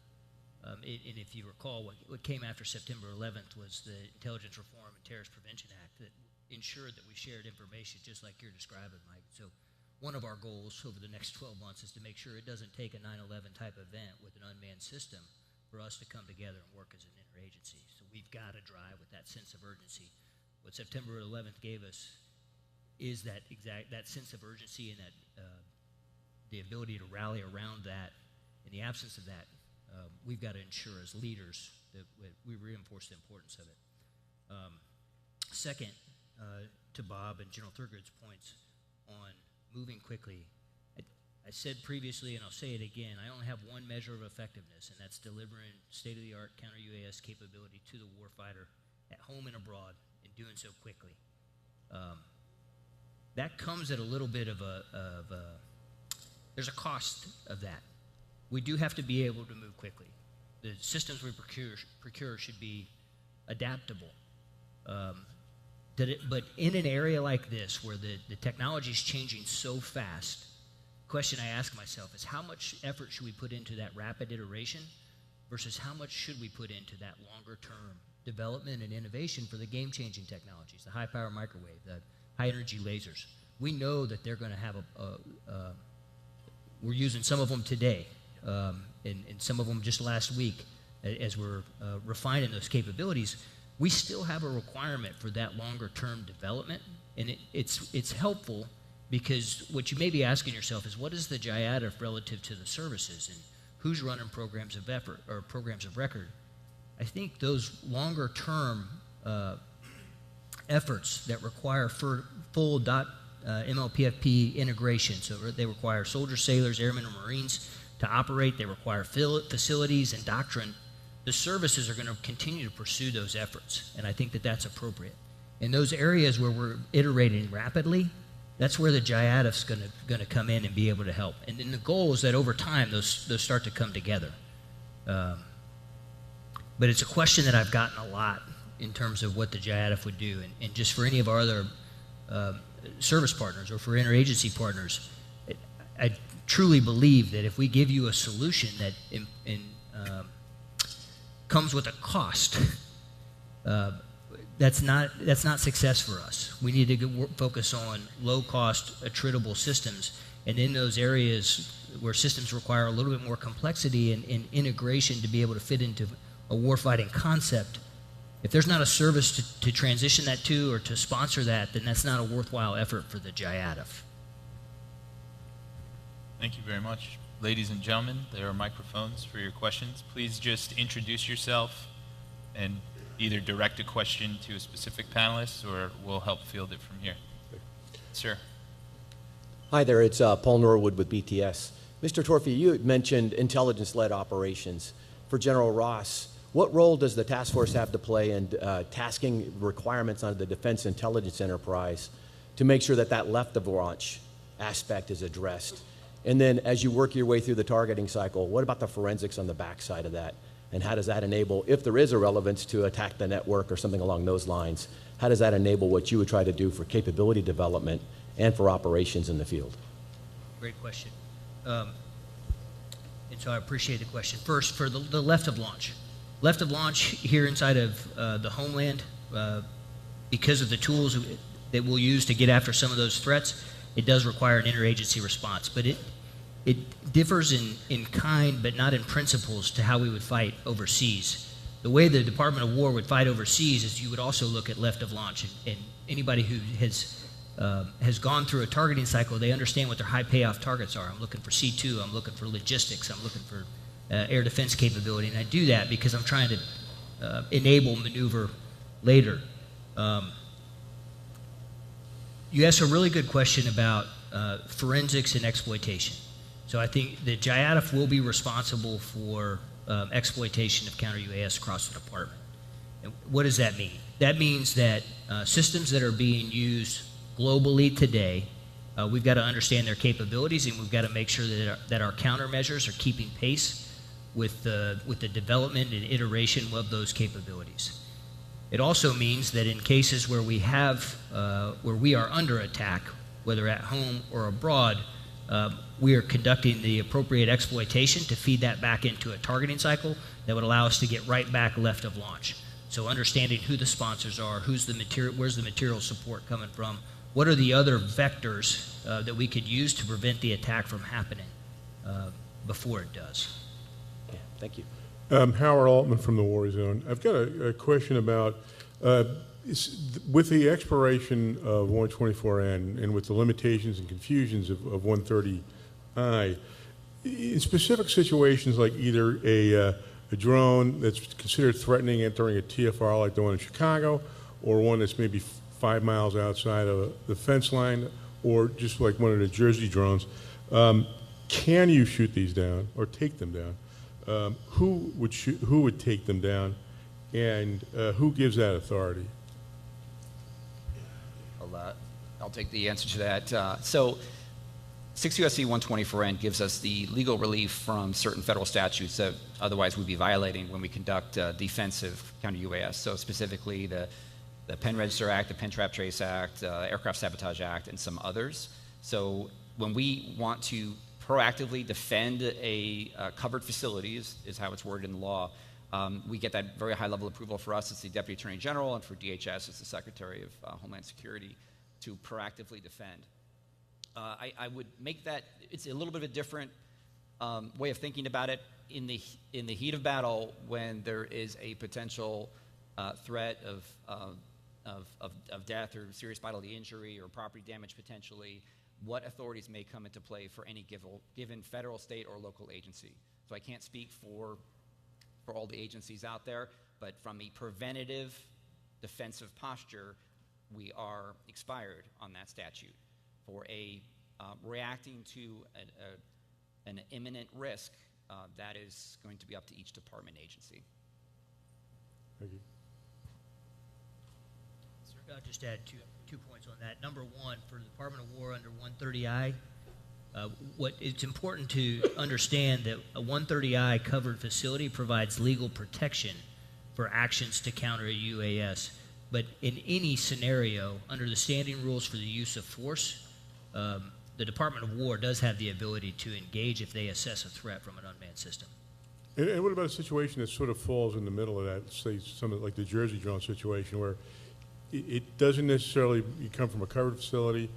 and if you recall, what came after September 11th was the Intelligence Reform and Terrorist Prevention Act that ensured that we shared information just like you're describing, Mike. So one of our goals over the next 12 months is to make sure it doesn't take a 9/11 type event with an unmanned system for us to come together and work as an interagency. So we've got to drive with that sense of urgency. What September 11th gave us is that sense of urgency and that the ability to rally around that. In the absence of that, we've got to ensure as leaders that we reinforce the importance of it. Second, to Bob and General Thurgood's points on moving quickly, I said previously, and I'll say it again, I only have one measure of effectiveness, and that's delivering state-of-the-art counter-UAS capability to the warfighter at home and abroad, and doing so quickly. that comes at a little bit of there's a cost of that. We do have to be able to move quickly. The systems we procure should be adaptable. But in an area like this, where the technology is changing so fast, the question I ask myself is, how much effort should we put into that rapid iteration versus how much should we put into that longer-term development and innovation for the game-changing technologies, the high-power microwave, the high-energy lasers? We know that they're going to have we're using some of them today, and some of them just last week as we're refining those capabilities. We still have a requirement for that longer-term development, and it's helpful because what you may be asking yourself is, what is the JIATF relative to the services, and who's running programs of effort or programs of record? I think those longer-term efforts that require full MLPFP integration, so they require soldiers, sailors, airmen, and Marines to operate. They require facilities and doctrine. The services are going to continue to pursue those efforts, and I think that that's appropriate. In those areas where we're iterating rapidly, that's where the JIATF's going to come in and be able to help. And then the goal is that over time, those start to come together. But it's a question that I've gotten a lot in terms of what the JIATF would do. And just for any of our other service partners or for interagency partners, I truly believe that if we give you a solution that comes with a cost, that's not success for us. We need to focus on low-cost, attritable systems, and in those areas where systems require a little bit more complexity and integration to be able to fit into a warfighting concept, if there's not a service to transition that to or to sponsor that, then that's not a worthwhile effort for the JIATF. Thank you very much. Ladies and gentlemen, there are microphones for your questions. Please just introduce yourself and either direct a question to a specific panelist, or we'll help field it from here. Sir. Hi there, it's Paul Norwood with BTS. Mr. Torfey, you had mentioned intelligence-led operations. For General Ross, what role does the task force have to play in tasking requirements under the Defense Intelligence Enterprise to make sure that that left of launch aspect is addressed? And then as you work your way through the targeting cycle, what about the forensics on the backside of that? And how does that enable, if there is a relevance to attack the network or something along those lines, how does that enable what you would try to do for capability development and for operations in the field? Great question. And so I appreciate the question. First, for the left of launch. Left of launch here inside of the homeland, because of the tools that we'll use to get after some of those threats, it does require an interagency response. But it differs in kind, but not in principles, to how we would fight overseas. The way the Department of War would fight overseas is you would also look at left of launch. And anybody who has gone through a targeting cycle, they understand what their high payoff targets are. I'm looking for C2, I'm looking for logistics, I'm looking for air defense capability. And I do that because I'm trying to enable maneuver later. You asked a really good question about forensics and exploitation. So I think the JIATF will be responsible for exploitation of counter-UAS across the department. And what does that mean? That means that systems that are being used globally today, we've got to understand their capabilities, and we've got to make sure that our countermeasures are keeping pace with the development and iteration of those capabilities. It also means that in cases where we are under attack, whether at home or abroad, we are conducting the appropriate exploitation to feed that back into a targeting cycle that would allow us to get right back left of launch. So understanding who the sponsors are, where's the material support coming from, what are the other vectors that we could use to prevent the attack from happening before it does. Yeah, thank you. Howard Altman from the War Zone. I've got a question about, with the expiration of 124N and with the limitations and confusions of 130I, in specific situations like either a drone that's considered threatening entering a TFR like the one in Chicago, or one that's maybe 5 miles outside of the fence line, or just like one of the Jersey drones, can you shoot these down or take them down? Who would take them down, and who gives that authority? A lot. I'll take the answer to that. So 6 U.S.C. 124N gives us the legal relief from certain federal statutes that otherwise we'd be violating when we conduct defensive counter-UAS. So specifically the Pen Register Act, the Pen Trap Trace Act, Aircraft Sabotage Act, and some others. So when we want to proactively defend a covered facility, is how it's worded in the law, we get that very high level approval. For us, it's the Deputy Attorney General, and for DHS, it's the Secretary of Homeland Security to proactively defend. I would make that, it's a little bit of a different way of thinking about it. In the heat of battle, when there is a potential threat of death or serious bodily injury or property damage potentially, what authorities may come into play for any given federal, state, or local agency. So I can't speak for all the agencies out there, but from a preventative defensive posture, we are expired on that statute. For a reacting to an imminent risk, that is going to be up to each department agency. Thank you. Sir, I'll just add two points on that. Number one, for the Department of War under 130I, it's important to understand that a 130I covered facility provides legal protection for actions to counter a UAS. But in any scenario, under the standing rules for the use of force, the Department of War does have the ability to engage if they assess a threat from an unmanned system. And what about a situation that sort of falls in the middle of that, say something like the Jersey drone situation, where it doesn't necessarily come from a covered facility?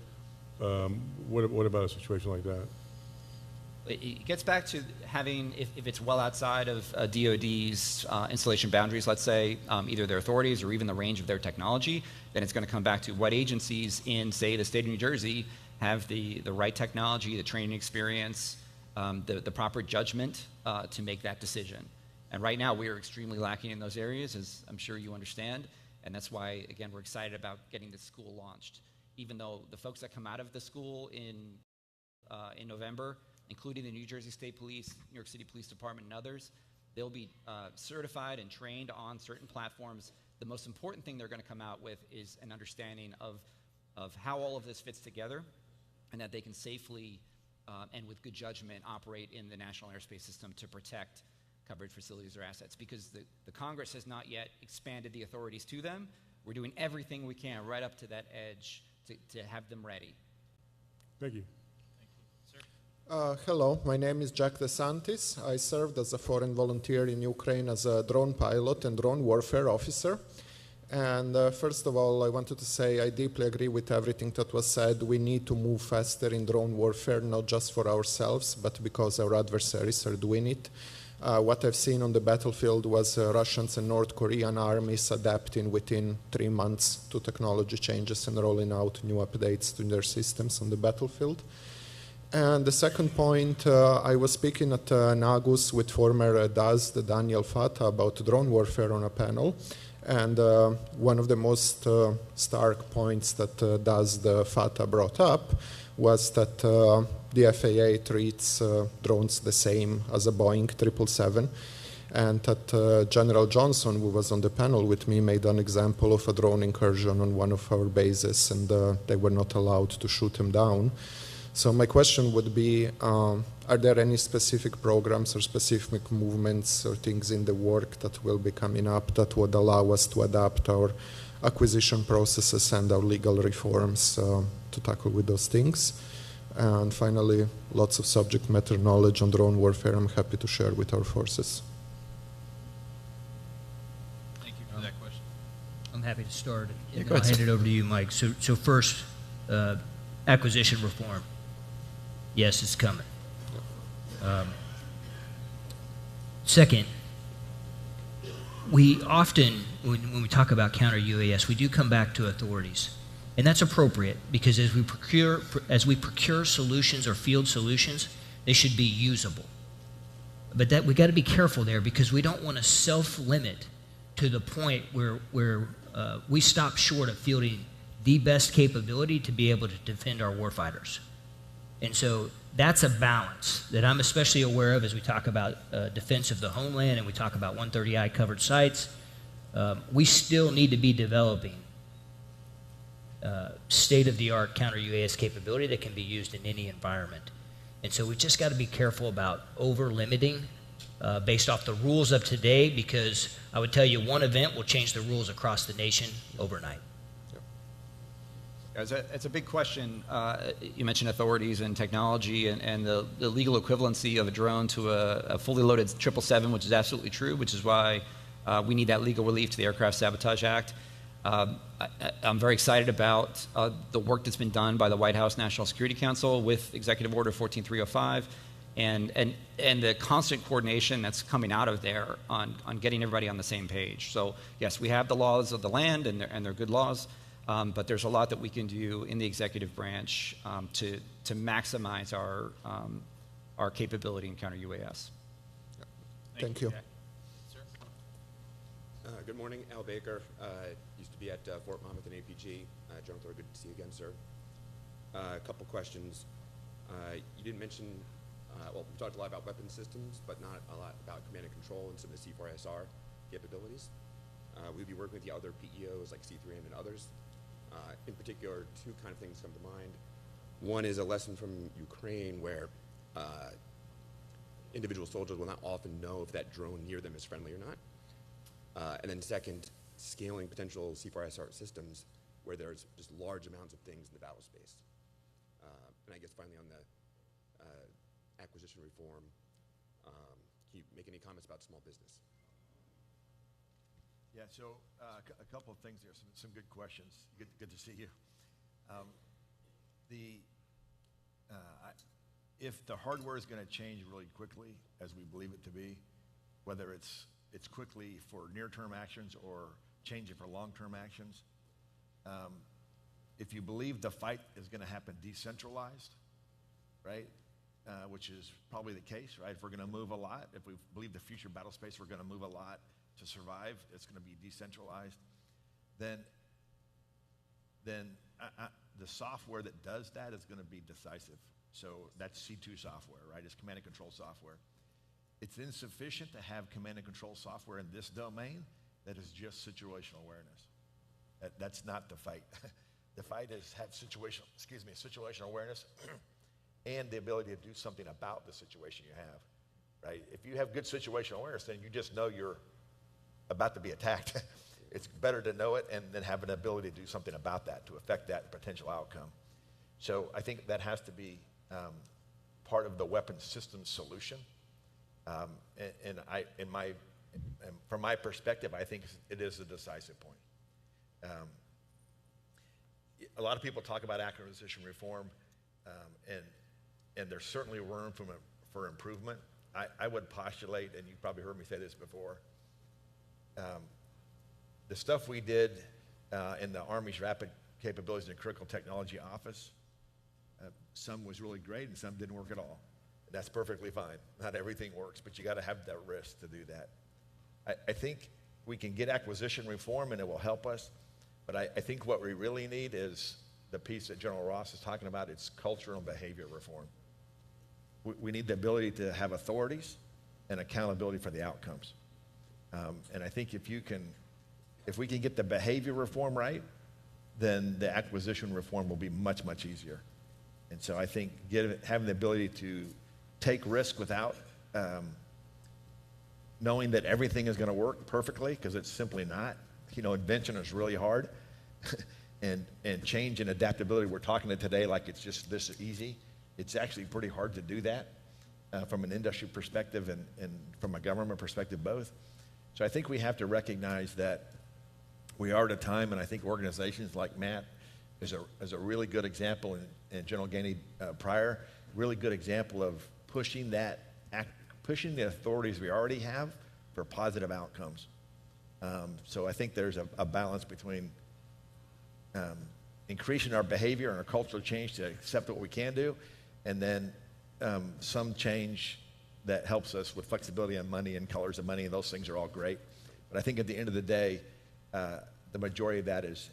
What about a situation like that? It gets back to having, if it's well outside of DOD's installation boundaries, let's say, either their authorities or even the range of their technology, then it's going to come back to what agencies in, say, the state of New Jersey have the right technology, the training experience, the proper judgment to make that decision. And right now, we are extremely lacking in those areas, as I'm sure you understand, and that's why, again, we're excited about getting this school launched. Even though the folks that come out of the school in November, including the New Jersey State Police, New York City Police Department, and others, they'll be certified and trained on certain platforms. The most important thing they're going to come out with is an understanding of how all of this fits together, and that they can safely and with good judgment operate in the national airspace system to protect covered facilities or assets. Because the Congress has not yet expanded the authorities to them. We're doing everything we can right up to that edge to have them ready. Thank you. Hello, my name is Jack DeSantis. I served as a foreign volunteer in Ukraine as a drone pilot and drone warfare officer. And first of all, I wanted to say I deeply agree with everything that was said. We need to move faster in drone warfare, not just for ourselves, but because our adversaries are doing it. What I've seen on the battlefield was Russians and North Korean armies adapting within 3 months to technology changes and rolling out new updates to their systems on the battlefield. And the second point, I was speaking at Nagus with former DAS, the Daniel Fata, about drone warfare on a panel. And one of the most stark points that DAS the Fata brought up was that the FAA treats drones the same as a Boeing 777. And that General Johnson, who was on the panel with me, made an example of a drone incursion on one of our bases, and they were not allowed to shoot him down. So my question would be, are there any specific programs or specific movements or things in the work that will be coming up that would allow us to adapt our acquisition processes and our legal reforms to tackle with those things? And finally, lots of subject matter knowledge on drone warfare I'm happy to share with our forces. Thank you for that question. I'm happy to start, and I'll hand it over to you, Mike. So first, acquisition reform. Yes, it's coming. Second, we often, when we talk about counter-UAS, we do come back to authorities. And that's appropriate, because as we procure solutions or field solutions, they should be usable. But that we got to be careful there, because we don't want to self-limit to the point where we stop short of fielding the best capability to be able to defend our warfighters. And so that's a balance that I'm especially aware of as we talk about defense of the homeland and we talk about 130I covered sites. We still need to be developing state-of-the-art counter-UAS capability that can be used in any environment. And so we've just got to be careful about over-limiting based off the rules of today, because I would tell you one event will change the rules across the nation overnight. It's a big question. You mentioned authorities and technology and the legal equivalency of a drone to a fully loaded 777, which is absolutely true, which is why we need that legal relief to the Aircraft Sabotage Act. I'm very excited about the work that's been done by the White House National Security Council with Executive Order 14305 and the constant coordination that's coming out of there on getting everybody on the same page. So yes, we have the laws of the land and they're good laws, but there's a lot that we can do in the executive branch to maximize our capability in counter-UAS. Thank you. Good morning, Al Baker. Used to be at Fort Monmouth and APG. General Thor, good to see you again, sir. A couple questions. You didn't mention, well, we talked a lot about weapon systems, but not a lot about command and control and some of the C4ISR capabilities. We'll be working with the other PEOs like C3M and others. In particular, two kind of things come to mind. One is a lesson from Ukraine where individual soldiers will not often know if that drone near them is friendly or not. And then second, scaling potential C4ISR systems where there's just large amounts of things in the battle space. And I guess finally on the acquisition reform, can you make any comments about small business? Yeah, so a couple of things there, some good questions. Good to see you. If the hardware is going to change really quickly, as we believe it to be, whether it's quickly for near-term actions or changing for long-term actions, if you believe the fight is going to happen decentralized, right, which is probably the case, right? If we're going to move a lot, if we believe the future battle space, we're going to move a lot to survive, it's going to be decentralized, then the software that does that is going to be decisive. So that's C2 software, right? It's command and control software. It's insufficient to have command and control software in this domain that is just situational awareness. That's not the fight. The fight is have situational awareness and the ability to do something about the situation you have, right? If you have good situational awareness, then you just know you're about to be attacked. It's better to know it and then have an ability to do something about that, to affect that potential outcome. So I think that has to be part of the weapon system solution. From my perspective, I think it is a decisive point. A lot of people talk about acquisition reform, and there's certainly room for improvement. I would postulate, and you've probably heard me say this before, the stuff we did in the Army's Rapid Capabilities and Critical Technology Office, some was really great and some didn't work at all. That's perfectly fine. Not everything works, but you got to have that risk to do that. I think we can get acquisition reform and it will help us, but I think what we really need is the piece that General Ross is talking about. It's cultural and behavior reform. We need the ability to have authorities and accountability for the outcomes. And I think if we can get the behavior reform right, then the acquisition reform will be much, much easier. And so I think having the ability to take risk without knowing that everything is going to work perfectly, because it's simply not. You know, invention is really hard. and change and adaptability, we're talking to today like it's just this easy. It's actually pretty hard to do that from an industry perspective and from a government perspective both. So I think we have to recognize that we are at a time, and I think organizations like Matt is a really good example, and General Gainey prior, really good example of pushing the authorities we already have for positive outcomes. So I think there's a balance between increasing our behavior and our cultural change to accept what we can do, and then some change that helps us with flexibility on money and colors of money, and those things are all great. But I think at the end of the day, the majority of that is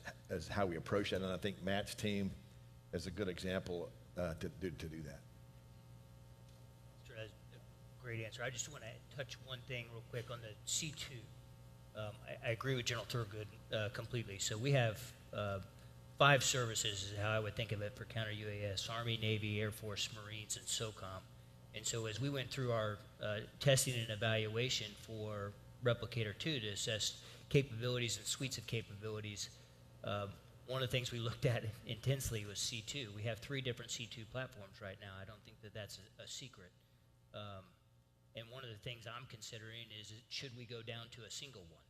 how we approach it, and I think Matt's team is a good example to do that. Great answer. I just want to touch one thing real quick on the C2. I agree with General Thurgood completely. So we have 5 services is how I would think of it for counter-UAS: Army, Navy, Air Force, Marines, and SOCOM. And so as we went through our testing and evaluation for Replicator 2 to assess capabilities and suites of capabilities, one of the things we looked at intensely was C2. We have 3 different C2 platforms right now. I don't think that that's a secret. And one of the things I'm considering is, should we go down to a single one?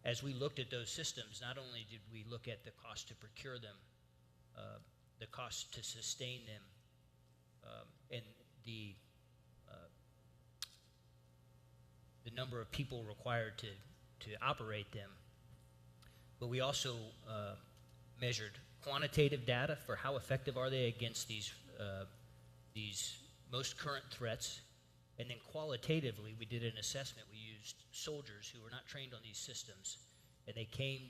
As we looked at those systems, not only did we look at the cost to procure them, the cost to sustain them, and the number of people required to operate them, but we also measured quantitative data for how effective are they against these most current threats, and then qualitatively we did an assessment. We used soldiers who were not trained on these systems, and they came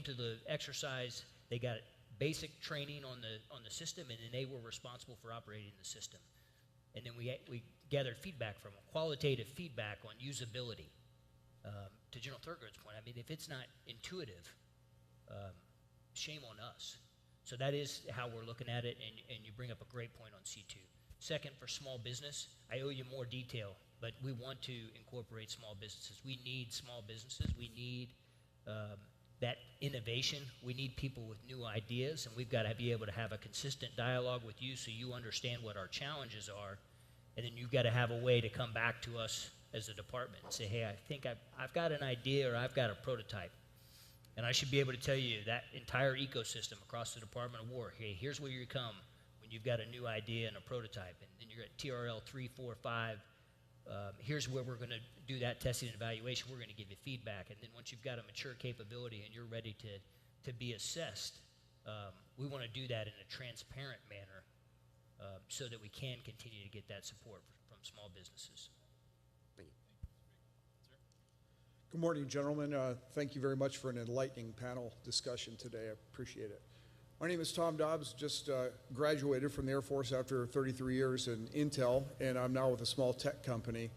to the exercise. They got basic training on the system, and then they were responsible for operating the system. And then we gathered feedback from them, qualitative feedback on usability. To General Thurgood's point, I mean, if it's not intuitive, shame on us. So that is how we're looking at it, and you bring up a great point on C2. Second, for small business, I owe you more detail, but we want to incorporate small businesses. We need small businesses. We need that innovation. We need people with new ideas, and we've got to be able to have a consistent dialogue with you so you understand what our challenges are, and then you've got to have a way to come back to us as a department and say, hey, I think I've got an idea, or I've got a prototype. And I should be able to tell you that entire ecosystem across the Department of War, hey, here's where you come when you've got a new idea and a prototype. And then you're at TRL 3, 4, 5. Here's where we're going to do that testing and evaluation. We're going to give you feedback. And then once you've got a mature capability and you're ready to be assessed, we want to do that in a transparent manner so that we can continue to get that support from small businesses. Thank you. Good morning, gentlemen. Thank you very much for an enlightening panel discussion today. I appreciate it. My name is Tom Dobbs, just graduated from the Air Force after 33 years in Intel, and I'm now with a small tech company.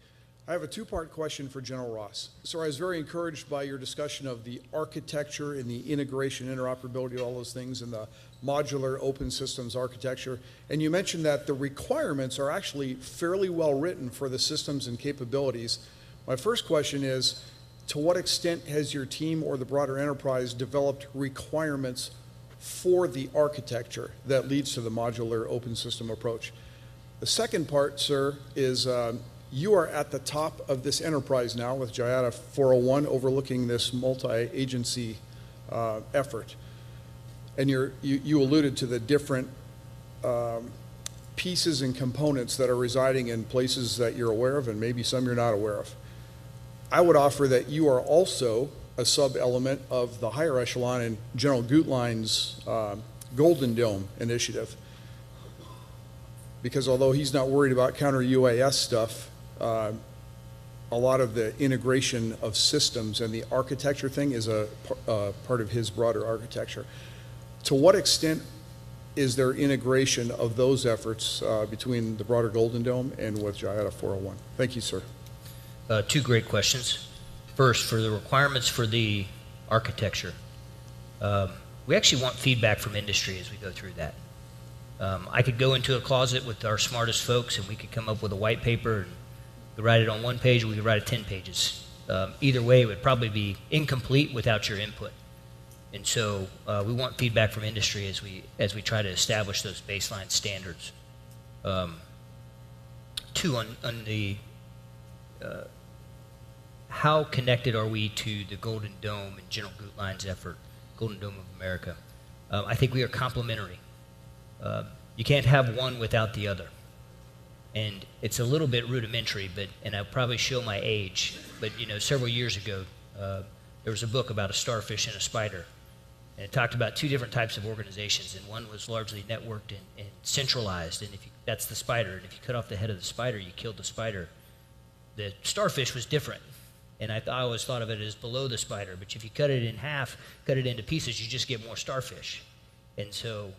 I have a 2-part question for General Ross. So I was very encouraged by your discussion of the architecture and the integration, interoperability, all those things, and the modular open systems architecture. And you mentioned that the requirements are actually fairly well written for the systems and capabilities. My first question is, to what extent has your team or the broader enterprise developed requirements for the architecture that leads to the modular open system approach? The second part, sir, is you are at the top of this enterprise now with JIATF 401 overlooking this multi-agency effort. And you alluded to the different pieces and components that are residing in places that you're aware of and maybe some you're not aware of. I would offer that you are also a sub-element of the higher echelon in General Gutlein's Golden Dome initiative. Because although he's not worried about counter-UAS stuff, a lot of the integration of systems and the architecture thing is a part of his broader architecture. To what extent is there integration of those efforts between the broader Golden Dome and with JIATF 401? Thank you, sir. 2 great questions. First, for the requirements for the architecture, we actually want feedback from industry as we go through that. I could go into a closet with our smartest folks and we could come up with a white paper and we could write it on 1 page or we could write it 10 pages. Either way, it would probably be incomplete without your input. And so we want feedback from industry as we try to establish those baseline standards. 2, on the how connected are we to the Golden Dome and General Gutlein's effort, Golden Dome of America? I think we are complementary. You can't have one without the other. And it's a little bit rudimentary, and I'll probably show my age, but several years ago, there was a book about a starfish and a spider. And it talked about 2 different types of organizations, and one was largely networked and centralized, and that's the spider. And if you cut off the head of the spider, you killed the spider. The starfish was different, and I always thought of it as below the spider, but if you cut it in half, cut it into pieces, you just get more starfish. And so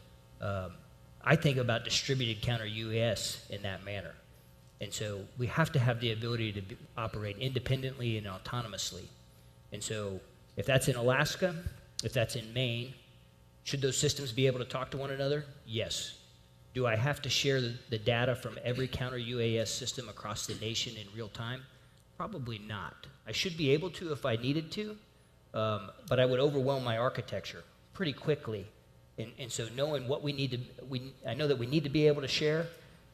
I think about distributed counter-UAS in that manner. And so we have to have the ability to operate independently and autonomously. And so if that's in Alaska, If that's in Maine, should those systems be able to talk to one another? Yes. Do I have to share the data from every counter-UAS system across the nation in real time? Probably not. I should be able to if I needed to, but I would overwhelm my architecture pretty quickly. And so knowing what we need to, I know that we need to be able to share,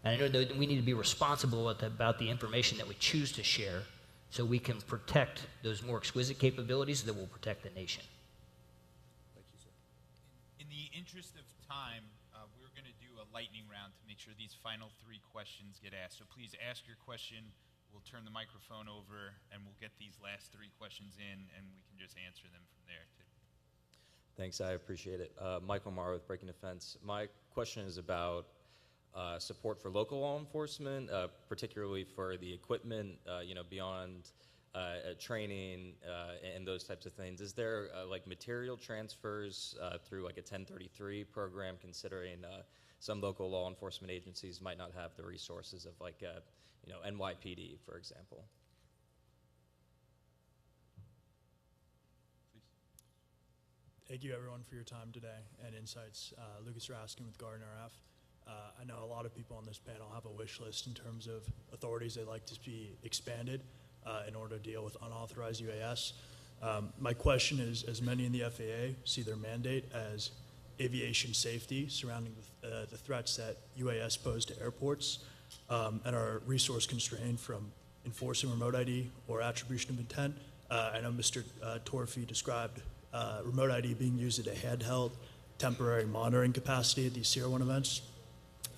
and I know that we need to be responsible about the information that we choose to share so we can protect those more exquisite capabilities that will protect the nation. Thank you, sir. In the interest of time, we're going to do a lightning round to make sure these final 3 questions get asked. So please ask your question. We'll turn the microphone over, and we'll get these last 3 questions in, and we can just answer them from there, too. Thanks, I appreciate it. Michael Marr with Breaking Defense. My question is about support for local law enforcement, particularly for the equipment, beyond training and those types of things. Is there like material transfers through like a 1033 program, considering some local law enforcement agencies might not have the resources of like NYPD, for example? Thank you, everyone, for your time today and insights. Lucas Raskin with Gardner RF. I know a lot of people on this panel have a wish list in terms of authorities they'd like to see expanded in order to deal with unauthorized UAS. My question is, as many in the FAA see their mandate as aviation safety surrounding the threats that UAS pose to airports, and are resource constrained from enforcing remote ID or attribution of intent. I know Mr. Torfey described remote ID being used at a handheld temporary monitoring capacity at these Sierra 1 events.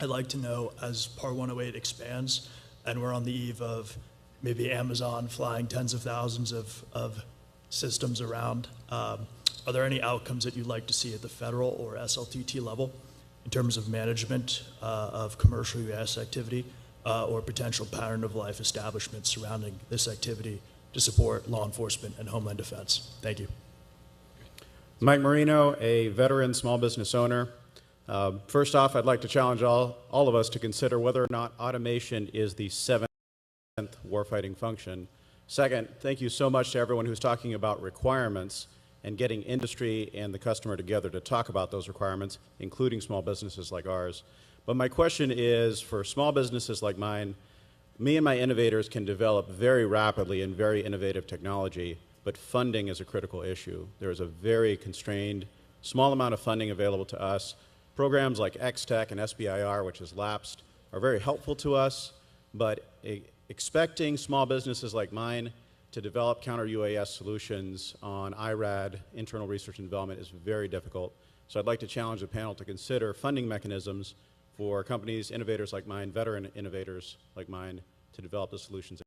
I'd like to know, as Part 108 expands and we're on the eve of maybe Amazon flying tens of thousands of systems around, are there any outcomes that you'd like to see at the federal or SLTT level in terms of management of commercial UAS activity or potential pattern of life establishments surrounding this activity to support law enforcement and homeland defense? Thank you. Mike Marino, a veteran small business owner. First off, I'd like to challenge all of us to consider whether or not automation is the 7th warfighting function. Second, thank you so much to everyone who's talking about requirements and getting industry and the customer together to talk about those requirements, including small businesses like ours. But my question is, for small businesses like mine, me and my innovators can develop very rapidly and very innovative technology, but funding is a critical issue. There is a very constrained, small amount of funding available to us. Programs like XTech and SBIR, which has lapsed, are very helpful to us, but expecting small businesses like mine to develop counter-UAS solutions on IRAD, internal research and development, is very difficult. So I'd like to challenge the panel to consider funding mechanisms for companies, innovators like mine, veteran innovators like mine, to develop the solutions.